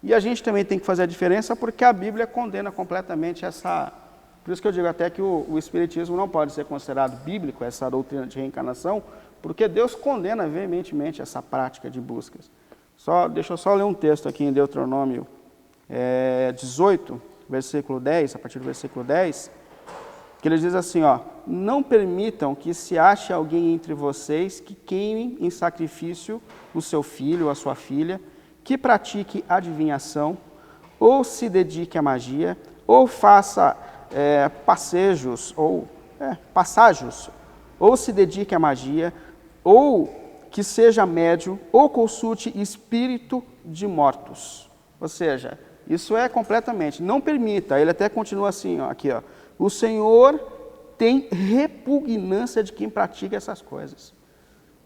E a gente também tem que fazer a diferença porque a Bíblia condena completamente essa... Por isso que eu digo até que o Espiritismo não pode ser considerado bíblico, essa doutrina de reencarnação, porque Deus condena veementemente essa prática de buscas. Deixa eu só ler um texto aqui em Deuteronômio 18, versículo 10, a partir do versículo 10, que ele diz assim, não permitam que se ache alguém entre vocês que queime em sacrifício o seu filho ou a sua filha, que pratique adivinhação, ou se dedique à magia, ou faça passágios, ou se dedique à magia, ou que seja médium, ou consulte espírito de mortos. Ou seja, isso é completamente, não permita, ele até continua assim, o Senhor tem repugnância de quem pratica essas coisas.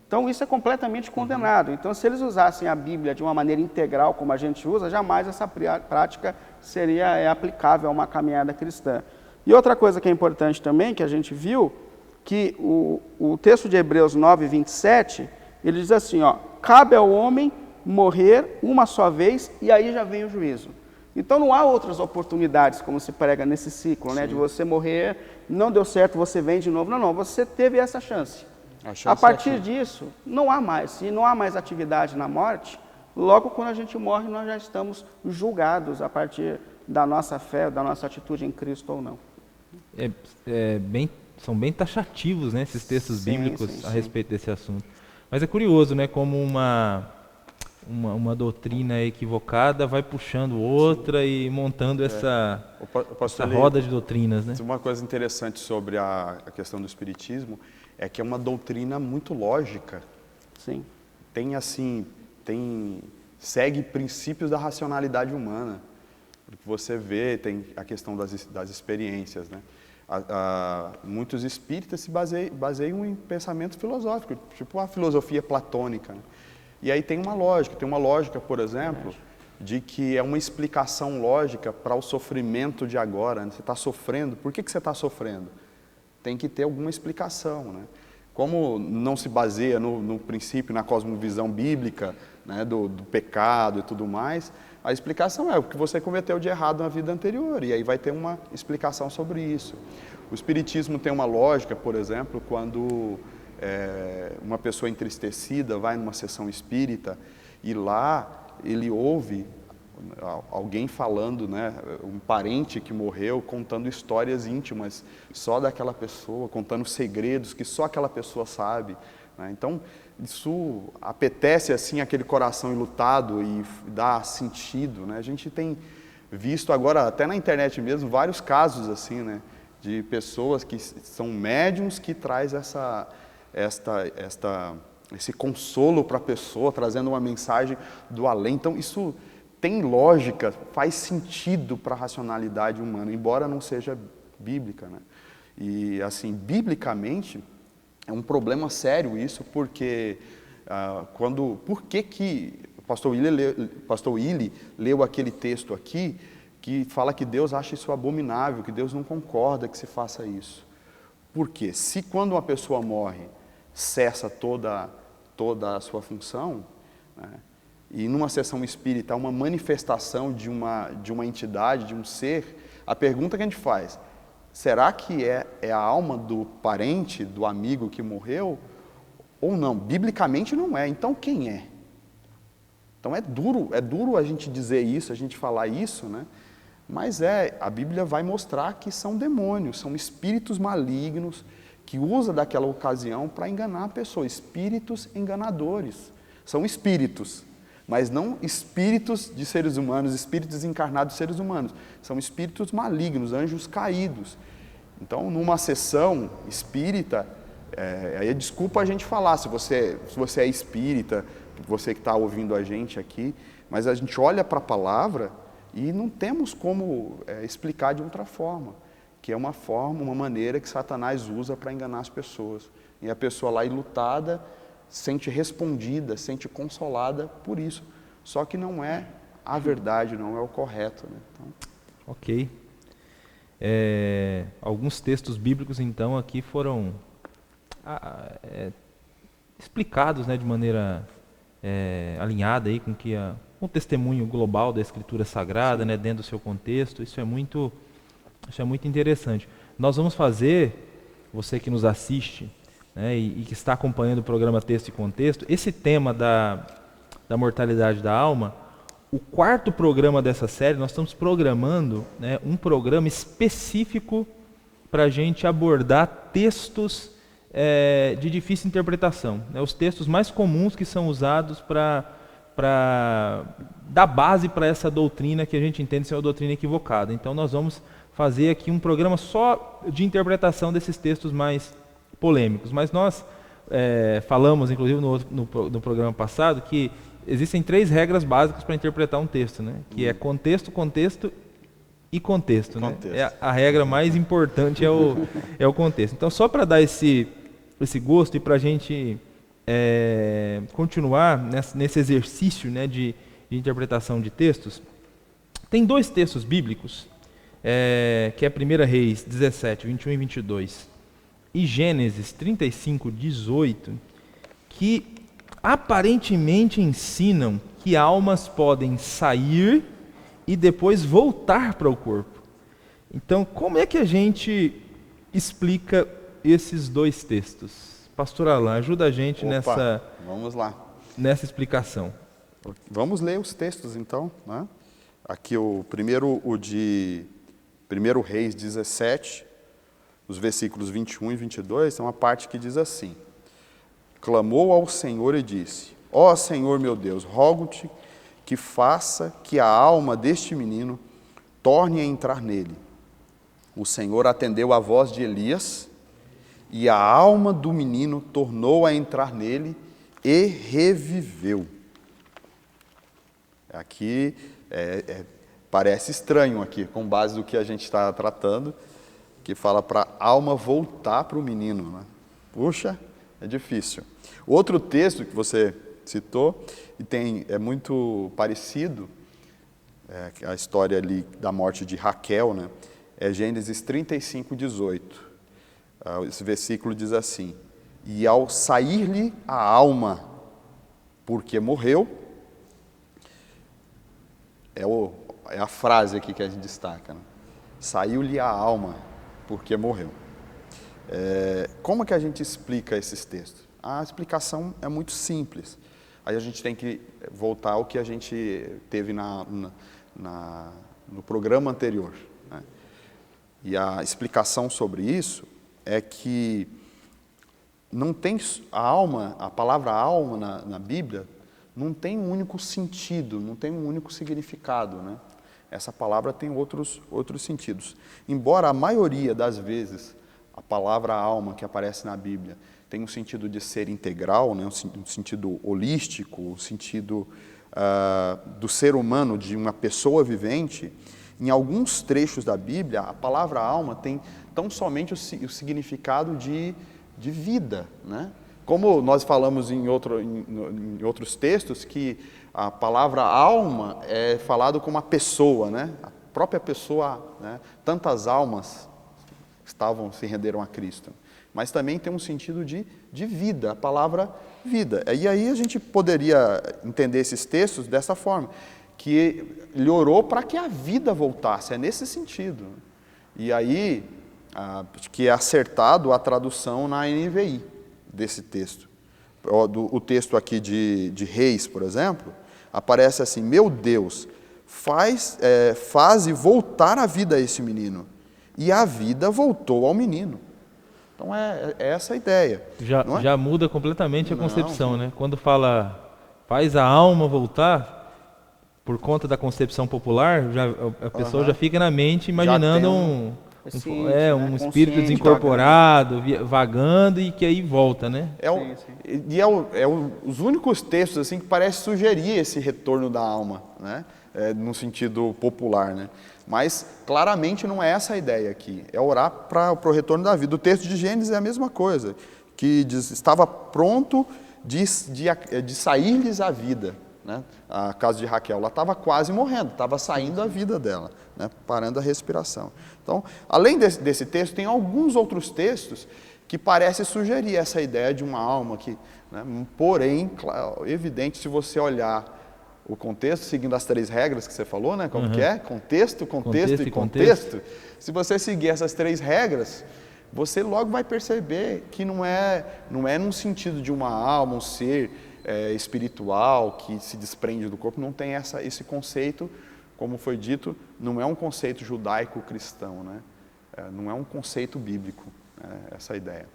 Então isso é completamente condenado. Então se eles usassem a Bíblia de uma maneira integral, como a gente usa, jamais essa prática seria aplicável a uma caminhada cristã. E outra coisa que é importante também, que a gente viu, que o texto de Hebreus 9, 27, ele diz assim, cabe ao homem morrer uma só vez e aí já vem o juízo. Então não há outras oportunidades, como se prega nesse ciclo, né, de você morrer, não deu certo, você vem de novo. Não, você teve essa chance. A partir disso, não há mais. Se não há mais atividade na morte, logo quando a gente morre, nós já estamos julgados a partir da nossa fé, da nossa atitude em Cristo ou não. São bem taxativos, né, esses textos bíblicos sim. a respeito desse assunto. Mas é curioso, né, como uma doutrina equivocada vai puxando outra e montando essa roda de doutrinas, né? Uma coisa interessante sobre a questão do espiritismo é que é uma doutrina muito lógica. Sim. Segue princípios da racionalidade humana. Você vê, tem a questão das experiências, né? Muitos espíritas se baseiam em pensamento filosófico, tipo a filosofia platônica, né? E aí tem uma lógica, por exemplo, de que é uma explicação lógica para o sofrimento de agora, né? Você está sofrendo, por que você está sofrendo? Tem que ter alguma explicação, né? Como não se baseia no princípio, na cosmovisão bíblica, né, do pecado e tudo mais, a explicação é o que você cometeu de errado na vida anterior, e aí vai ter uma explicação sobre isso. O espiritismo tem uma lógica, por exemplo, quando uma pessoa entristecida vai numa sessão espírita e lá ele ouve alguém falando, né, um parente que morreu, contando histórias íntimas só daquela pessoa, contando segredos que só aquela pessoa sabe, né? Então, isso apetece assim aquele coração enlutado e dá sentido, né? A gente tem visto agora, até na internet mesmo, vários casos assim, né, de pessoas que são médiums que traz esse consolo para a pessoa, trazendo uma mensagem do além. Então, isso tem lógica, faz sentido para a racionalidade humana, embora não seja bíblica, né? E, assim, biblicamente, é um problema sério isso, porque por que o pastor Willi leu aquele texto aqui, que fala que Deus acha isso abominável, que Deus não concorda que se faça isso? Por quê? Se quando uma pessoa morre, cessa toda a sua função, né, e numa sessão espírita há uma manifestação de uma entidade, de um ser, a pergunta que a gente faz, será que é a alma do parente, do amigo que morreu, ou não? Biblicamente não é, então quem é? Então é duro a gente dizer isso, a gente falar isso, né? Mas a Bíblia vai mostrar que são demônios, são espíritos malignos, que usa daquela ocasião para enganar a pessoa, espíritos enganadores, são espíritos, mas não espíritos de seres humanos, espíritos encarnados de seres humanos, são espíritos malignos, anjos caídos. Então, numa sessão espírita, aí desculpa a gente falar, se você é espírita, você que está ouvindo a gente aqui, mas a gente olha para a palavra e não temos como explicar de outra forma, que é uma maneira que Satanás usa para enganar as pessoas. E a pessoa lá enlutada sente respondida, sente consolada por isso. Só que não é a verdade, não é o correto, né? Então... Ok. Alguns textos bíblicos, então, aqui foram explicados, né, de maneira alinhada aí com o testemunho global da Escritura Sagrada, né, dentro do seu contexto. Isso é muito interessante. Nós vamos fazer, você que nos assiste, né, e que está acompanhando o programa Texto e Contexto, esse tema da mortalidade da alma, o 4º programa dessa série, nós estamos programando, né, um programa específico para a gente abordar textos de difícil interpretação, né, os textos mais comuns que são usados para dar base para essa doutrina que a gente entende ser uma doutrina equivocada. Então nós vamos fazer aqui um programa só de interpretação desses textos mais polêmicos. Mas nós falamos, inclusive no programa passado, que existem 3 regras básicas para interpretar um texto, né? Que é contexto, contexto e contexto. Né? A regra mais importante é o contexto. Então, só para dar esse gosto e para a gente continuar nesse exercício, né, de interpretação de textos, tem 2 textos bíblicos, que é 1 Reis 17, 21 e 22, e Gênesis 35, 18, que aparentemente ensinam que almas podem sair e depois voltar para o corpo. Então, como é que a gente explica esses 2 textos? Pastor Alain, ajuda a gente vamos lá. nessa explicação. Vamos ler os textos então, né? Aqui o de 1 Reis 17, os versículos 21 e 22, tem uma parte que diz assim: clamou ao Senhor e disse: ó Senhor meu Deus, rogo-te que faça que a alma deste menino torne a entrar nele. O Senhor atendeu à voz de Elias, e a alma do menino tornou a entrar nele e reviveu. Aqui parece estranho aqui, com base no que a gente está tratando, que fala para a alma voltar para o menino, né? Puxa, é difícil. Outro texto que você citou, e é muito parecido, a história ali da morte de Raquel, né? É Gênesis 35, 18. Esse versículo diz assim: e ao sair-lhe a alma, porque morreu, é a frase aqui que a gente destaca, né? Saiu-lhe a alma, porque morreu. Como que a gente explica esses textos? A explicação é muito simples. Aí a gente tem que voltar ao que a gente teve no programa anterior, né? E a explicação sobre isso é que não tem a palavra alma na Bíblia não tem um único sentido, não tem um único significado, né? Essa palavra tem outros sentidos. Embora a maioria das vezes a palavra alma que aparece na Bíblia tem um sentido de ser integral, né? Um sentido holístico, um sentido do ser humano, de uma pessoa vivente, em alguns trechos da Bíblia, a palavra alma tem tão somente o significado de vida, né? Como nós falamos em outros textos, que a palavra alma é falado como uma pessoa, né? A própria pessoa, né? Tantas almas se renderam a Cristo. Mas também tem um sentido de vida, a palavra vida. E aí a gente poderia entender esses textos dessa forma, que ele orou para que a vida voltasse, é nesse sentido. E aí, acho que é acertado a tradução na NVI desse texto. O texto aqui de Reis, por exemplo, aparece assim: meu Deus, faze voltar a vida a esse menino. E a vida voltou ao menino. Então é essa a ideia. Já muda completamente a concepção, né? Quando fala faz a alma voltar, por conta da concepção popular, a pessoa já fica na mente imaginando um espírito desincorporado, vagando, e que aí volta, né? Os únicos textos assim que parecem sugerir esse retorno da alma, né? No sentido popular, né? Mas claramente não é essa a ideia aqui, é orar para o retorno da vida. O texto de Gênesis é a mesma coisa, que diz: estava pronto de sair-lhes a vida, né? A casa de Raquel, ela estava quase morrendo, estava saindo a vida dela, né? Parando a respiração. Então, além desse texto, tem alguns outros textos que parecem sugerir essa ideia de uma alma que, né? Porém, evidente, se você olhar o contexto, seguindo as 3 regras que você falou, né? Como que é? Contexto e contexto. Se você seguir essas 3 regras, você logo vai perceber que não é num sentido de uma alma, um ser espiritual que se desprende do corpo. Não tem esse conceito, como foi dito, não é um conceito judaico-cristão, né? Não é um conceito bíblico, essa ideia.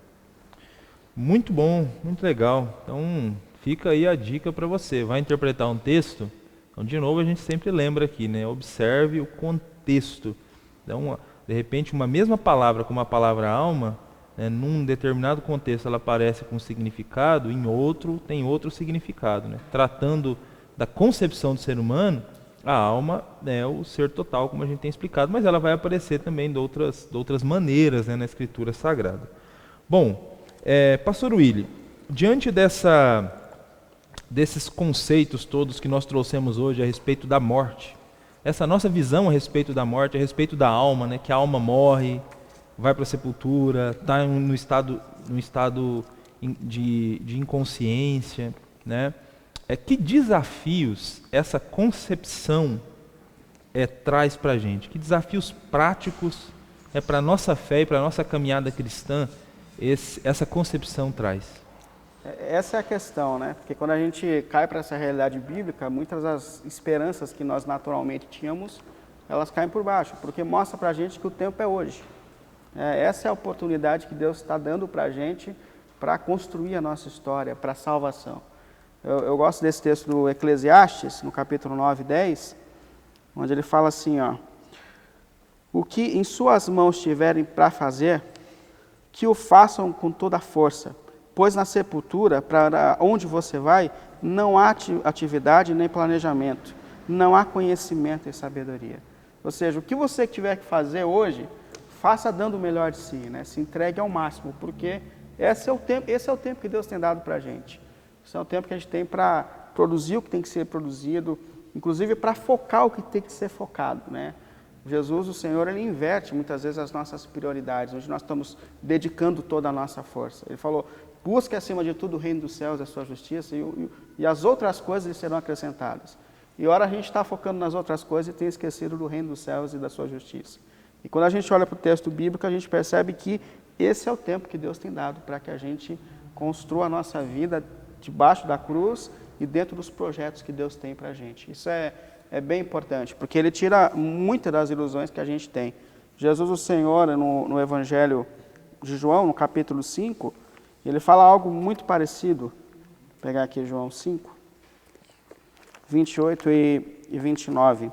Muito bom, muito legal. Então, fica aí a dica para você. Vai interpretar um texto? Então, de novo, a gente sempre lembra aqui, né? Observe o contexto. Então, de repente, uma mesma palavra, como a palavra alma, né, num determinado contexto ela aparece com um significado, em outro tem outro significado, né? Tratando da concepção do ser humano, a alma é o ser total, como a gente tem explicado, mas ela vai aparecer também de outras maneiras, né, na Escritura Sagrada. Bom, Pastor Willy, diante desses conceitos todos que nós trouxemos hoje a respeito da morte, essa nossa visão a respeito da morte, a respeito da alma, né, que a alma morre, vai para a sepultura, está no estado de inconsciência, né? Que desafios essa concepção traz para a gente? Que desafios práticos para a nossa fé e para a nossa caminhada cristã essa concepção traz? Essa é a questão, né? Porque quando a gente cai para essa realidade bíblica, muitas das esperanças que nós naturalmente tínhamos, elas caem por baixo, porque mostra para a gente que o tempo é hoje. Essa é a oportunidade que Deus está dando para a gente para construir a nossa história, para a salvação. Eu gosto desse texto do Eclesiastes, no capítulo 9 e 10, onde ele fala assim, ó, o que em suas mãos tiverem para fazer, que o façam com toda a força, pois na sepultura, para onde você vai, não há atividade nem planejamento, não há conhecimento e sabedoria. Ou seja, o que você tiver que fazer hoje, faça dando o melhor de si, né? Se entregue ao máximo, porque esse é o tempo que Deus tem dado para a gente. Esse é o tempo que a gente tem para produzir o que tem que ser produzido, inclusive para focar o que tem que ser focado, né? Jesus, o Senhor, Ele inverte muitas vezes as nossas prioridades, onde nós estamos dedicando toda a nossa força. Ele falou, busque acima de tudo o reino dos céus, a sua justiça, e as outras coisas lhe serão acrescentadas. E ora a gente está focando nas outras coisas e tem esquecido do reino dos céus e da sua justiça. E quando a gente olha para o texto bíblico, a gente percebe que esse é o tempo que Deus tem dado para que a gente construa a nossa vida debaixo da cruz e dentro dos projetos que Deus tem para a gente. Isso é bem importante, porque Ele tira muitas das ilusões que a gente tem. Jesus, o Senhor, no Evangelho de João, no capítulo 5, Ele fala algo muito parecido. Vou pegar aqui João 5, 28 e 29.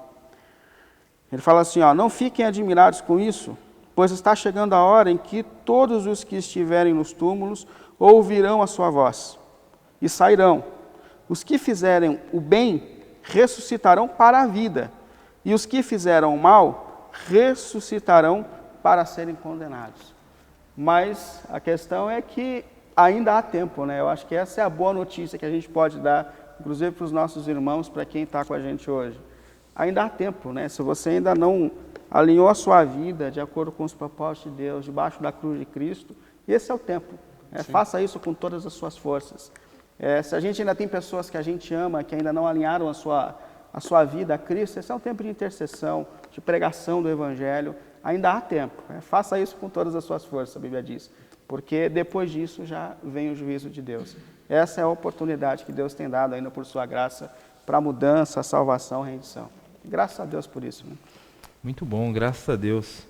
Ele fala assim, ó, não fiquem admirados com isso, pois está chegando a hora em que todos os que estiverem nos túmulos ouvirão a sua voz e sairão. Os que fizerem o bem ressuscitarão para a vida, e os que fizeram o mal ressuscitarão para serem condenados. Mas a questão é que ainda há tempo, né? Eu acho que essa é a boa notícia que a gente pode dar, inclusive para os nossos irmãos, para quem está com a gente hoje. Ainda há tempo, né? Se você ainda não alinhou a sua vida de acordo com os propósitos de Deus, debaixo da cruz de Cristo, esse é o tempo. Faça isso com todas as suas forças. Se a gente ainda tem pessoas que a gente ama, que ainda não alinharam a sua vida a Cristo, esse é um tempo de intercessão, de pregação do Evangelho. Ainda há tempo. Faça isso com todas as suas forças, a Bíblia diz. Porque depois disso já vem o juízo de Deus. Essa é a oportunidade que Deus tem dado ainda por sua graça para mudança, salvação, rendição. Graças a Deus por isso. Né? Muito bom, graças a Deus.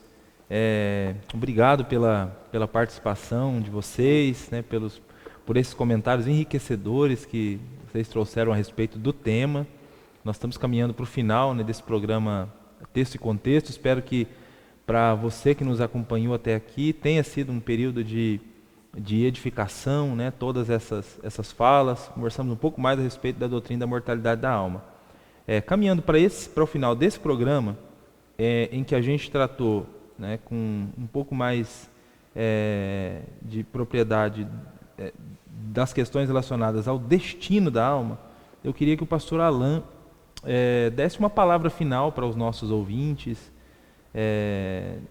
Obrigado pela participação de vocês, né, por esses comentários enriquecedores que vocês trouxeram a respeito do tema. Nós estamos caminhando para o final, né, desse programa Texto e Contexto. Espero que para você que nos acompanhou até aqui tenha sido um período de edificação, né, todas essas falas. Conversamos um pouco mais a respeito da doutrina da mortalidade da alma. Caminhando para o final desse programa, em que a gente tratou, né, com um pouco mais de propriedade das questões relacionadas ao destino da alma, eu queria que o pastor Alain desse uma palavra final para os nossos ouvintes,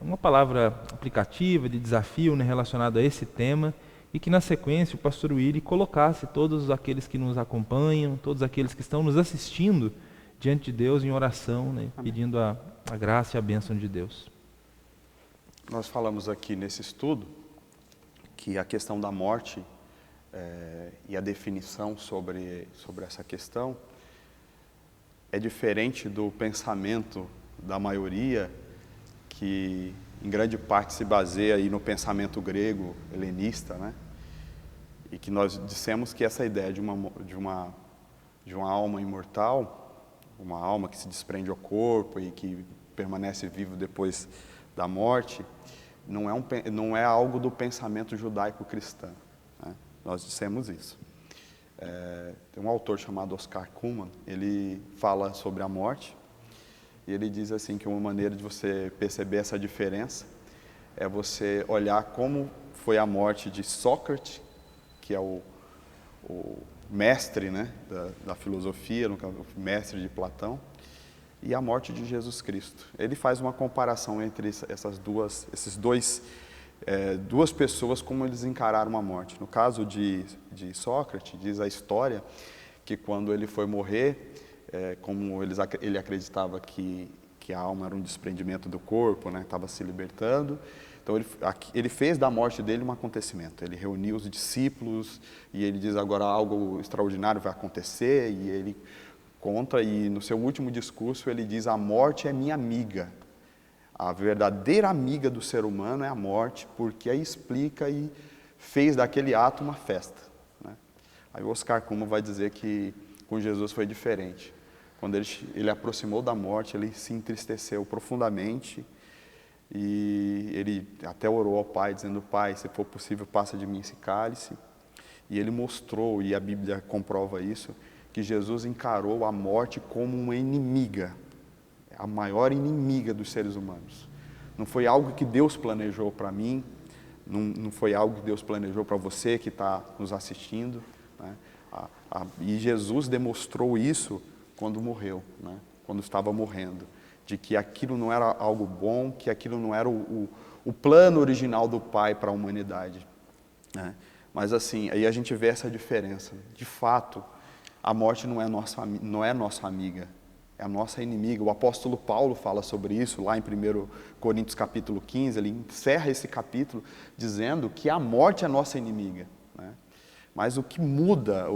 uma palavra aplicativa, de desafio, né, relacionada a esse tema, e que na sequência o pastor Willy colocasse todos aqueles que nos acompanham, todos aqueles que estão nos assistindo diante de Deus em oração, né, pedindo a graça e a bênção de Deus. Nós falamos aqui nesse estudo que a questão da morte e a definição sobre essa questão é diferente do pensamento da maioria, que em grande parte se baseia aí no pensamento grego, helenista, né? E que nós dissemos que essa ideia de uma alma imortal, uma alma que se desprende ao corpo e que permanece vivo depois da morte, não é algo do pensamento judaico-cristão, né? Nós dissemos isso. Tem um autor chamado Oscar Cullmann, ele fala sobre a morte, e ele diz assim que uma maneira de você perceber essa diferença é você olhar como foi a morte de Sócrates, que é o mestre, né, da filosofia, no caso, o mestre de Platão, e a morte de Jesus Cristo. Ele faz uma comparação entre essas duas pessoas, como eles encararam a morte. No caso de Sócrates, diz a história que quando ele foi morrer, como ele acreditava que a alma era um desprendimento do corpo, né, estava se libertando, Então ele fez da morte dele um acontecimento. Ele reuniu os discípulos e ele diz agora algo extraordinário vai acontecer, e ele conta, e no seu último discurso ele diz: a morte é minha amiga. A verdadeira amiga do ser humano é a morte, porque aí explica e fez daquele ato uma festa, né? Aí o Oscar Cullmann vai dizer que com Jesus foi diferente. Quando ele aproximou da morte, ele se entristeceu profundamente, e ele até orou ao Pai, dizendo: Pai, se for possível, passa de mim esse cálice. E ele mostrou, e a Bíblia comprova isso, que Jesus encarou a morte como uma inimiga, a maior inimiga dos seres humanos. Não foi algo que Deus planejou para mim, não foi algo que Deus planejou para você que está nos assistindo, né? E Jesus demonstrou isso quando morreu, né? Quando estava morrendo, de que aquilo não era algo bom, que aquilo não era o plano original do Pai para a humanidade, né? Mas assim, aí a gente vê essa diferença. De fato, a morte não é nossa amiga, é a nossa inimiga. O apóstolo Paulo fala sobre isso lá em 1 Coríntios capítulo 15, ele encerra esse capítulo dizendo que a morte é nossa inimiga, né? Mas o que muda,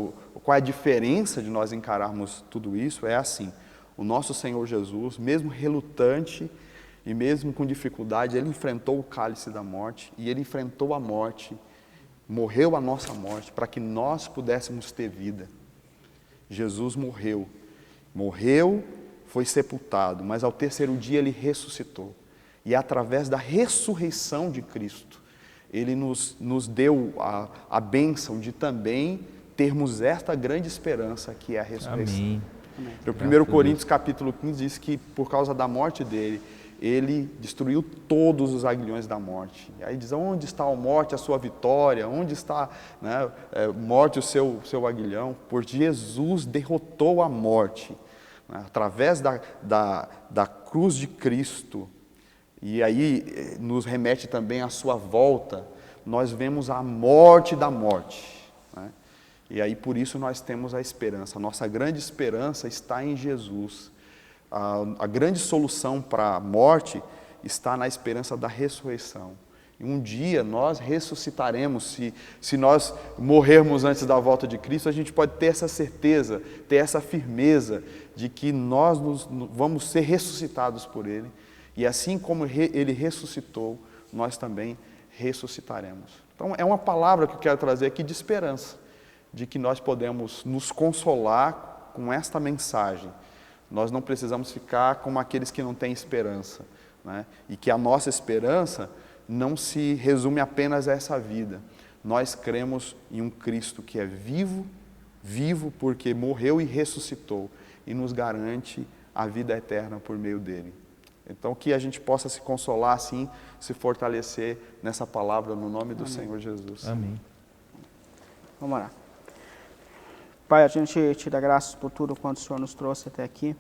qual é a diferença de nós encararmos tudo isso é assim: o nosso Senhor Jesus, mesmo relutante e mesmo com dificuldade, ele enfrentou o cálice da morte, e ele enfrentou a morte, morreu a nossa morte para que nós pudéssemos ter vida. Jesus morreu, foi sepultado, mas ao terceiro dia ele ressuscitou. E através da ressurreição de Cristo, ele nos deu a bênção de também termos esta grande esperança que é a ressurreição. Amém. No 1 Coríntios capítulo 15 diz que por causa da morte dele, ele destruiu todos os aguilhões da morte. E aí diz: onde está a morte, a sua vitória? Onde está, né, morte, o seu aguilhão? Por Jesus derrotou a morte, né, através da cruz de Cristo. E aí nos remete também à sua volta. Nós vemos a morte da morte, né? E aí por isso nós temos a esperança. A nossa grande esperança está em Jesus. A grande solução para a morte está na esperança da ressurreição. E um dia nós ressuscitaremos. Se nós morrermos antes da volta de Cristo, a gente pode ter essa certeza, ter essa firmeza de que nós vamos ser ressuscitados por Ele. E assim como Ele ressuscitou, nós também ressuscitaremos. Então é uma palavra que eu quero trazer aqui de esperança, de que nós podemos nos consolar com esta mensagem. Nós não precisamos ficar como aqueles que não têm esperança, né? E que a nossa esperança não se resume apenas a essa vida. Nós cremos em um Cristo que é vivo porque morreu e ressuscitou, e nos garante a vida eterna por meio dele. Então que a gente possa se consolar assim, se fortalecer nessa palavra no nome do Senhor Jesus. Amém. Vamos orar. Pai, a gente te dá graças por tudo quanto o Senhor nos trouxe até aqui.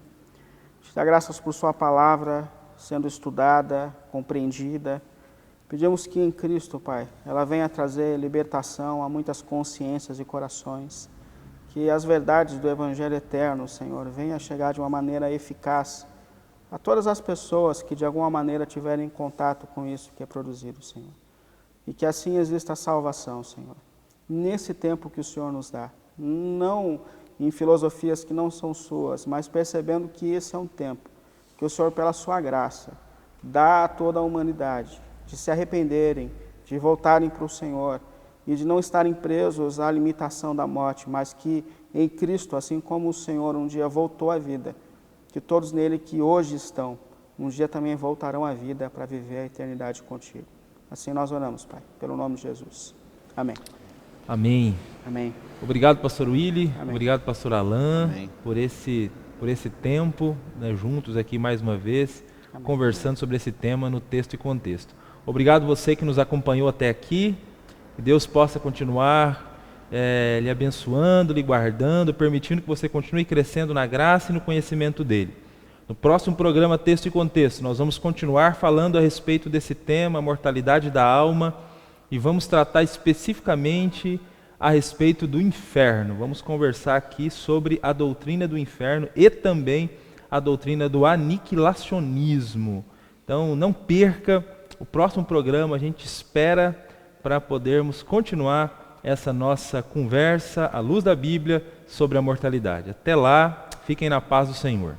Te dá graças por sua palavra sendo estudada, compreendida. Pedimos que em Cristo, Pai, ela venha trazer libertação a muitas consciências e corações. Que as verdades do Evangelho eterno, Senhor, venham chegar de uma maneira eficaz a todas as pessoas que de alguma maneira tiverem contato com isso que é produzido, Senhor. E que assim exista salvação, Senhor, nesse tempo que o Senhor nos dá. Não em filosofias que não são suas, mas percebendo que esse é um tempo que o Senhor, pela sua graça, dá a toda a humanidade, de se arrependerem, de voltarem para o Senhor e de não estarem presos à limitação da morte, mas que em Cristo, assim como o Senhor um dia voltou à vida, que todos nele que hoje estão, um dia também voltarão à vida para viver a eternidade contigo. Assim nós oramos, Pai, pelo nome de Jesus. Amém. Amém. Amém. Obrigado, pastor Willy. Amém. Obrigado, pastor Alain, Amém. por esse tempo, né, juntos aqui mais uma vez, Amém. Conversando sobre esse tema no texto e contexto. Obrigado você que nos acompanhou até aqui. Que Deus possa continuar lhe abençoando, lhe guardando, permitindo que você continue crescendo na graça e no conhecimento dele. No próximo programa Texto e Contexto, nós vamos continuar falando a respeito desse tema, a mortalidade da alma, e vamos tratar especificamente a respeito do inferno. Vamos conversar aqui sobre a doutrina do inferno e também a doutrina do aniquilacionismo. Então, não perca o próximo programa a gente espera para podermos continuar essa nossa conversa à luz da Bíblia sobre a mortalidade. Até lá, fiquem na paz do Senhor.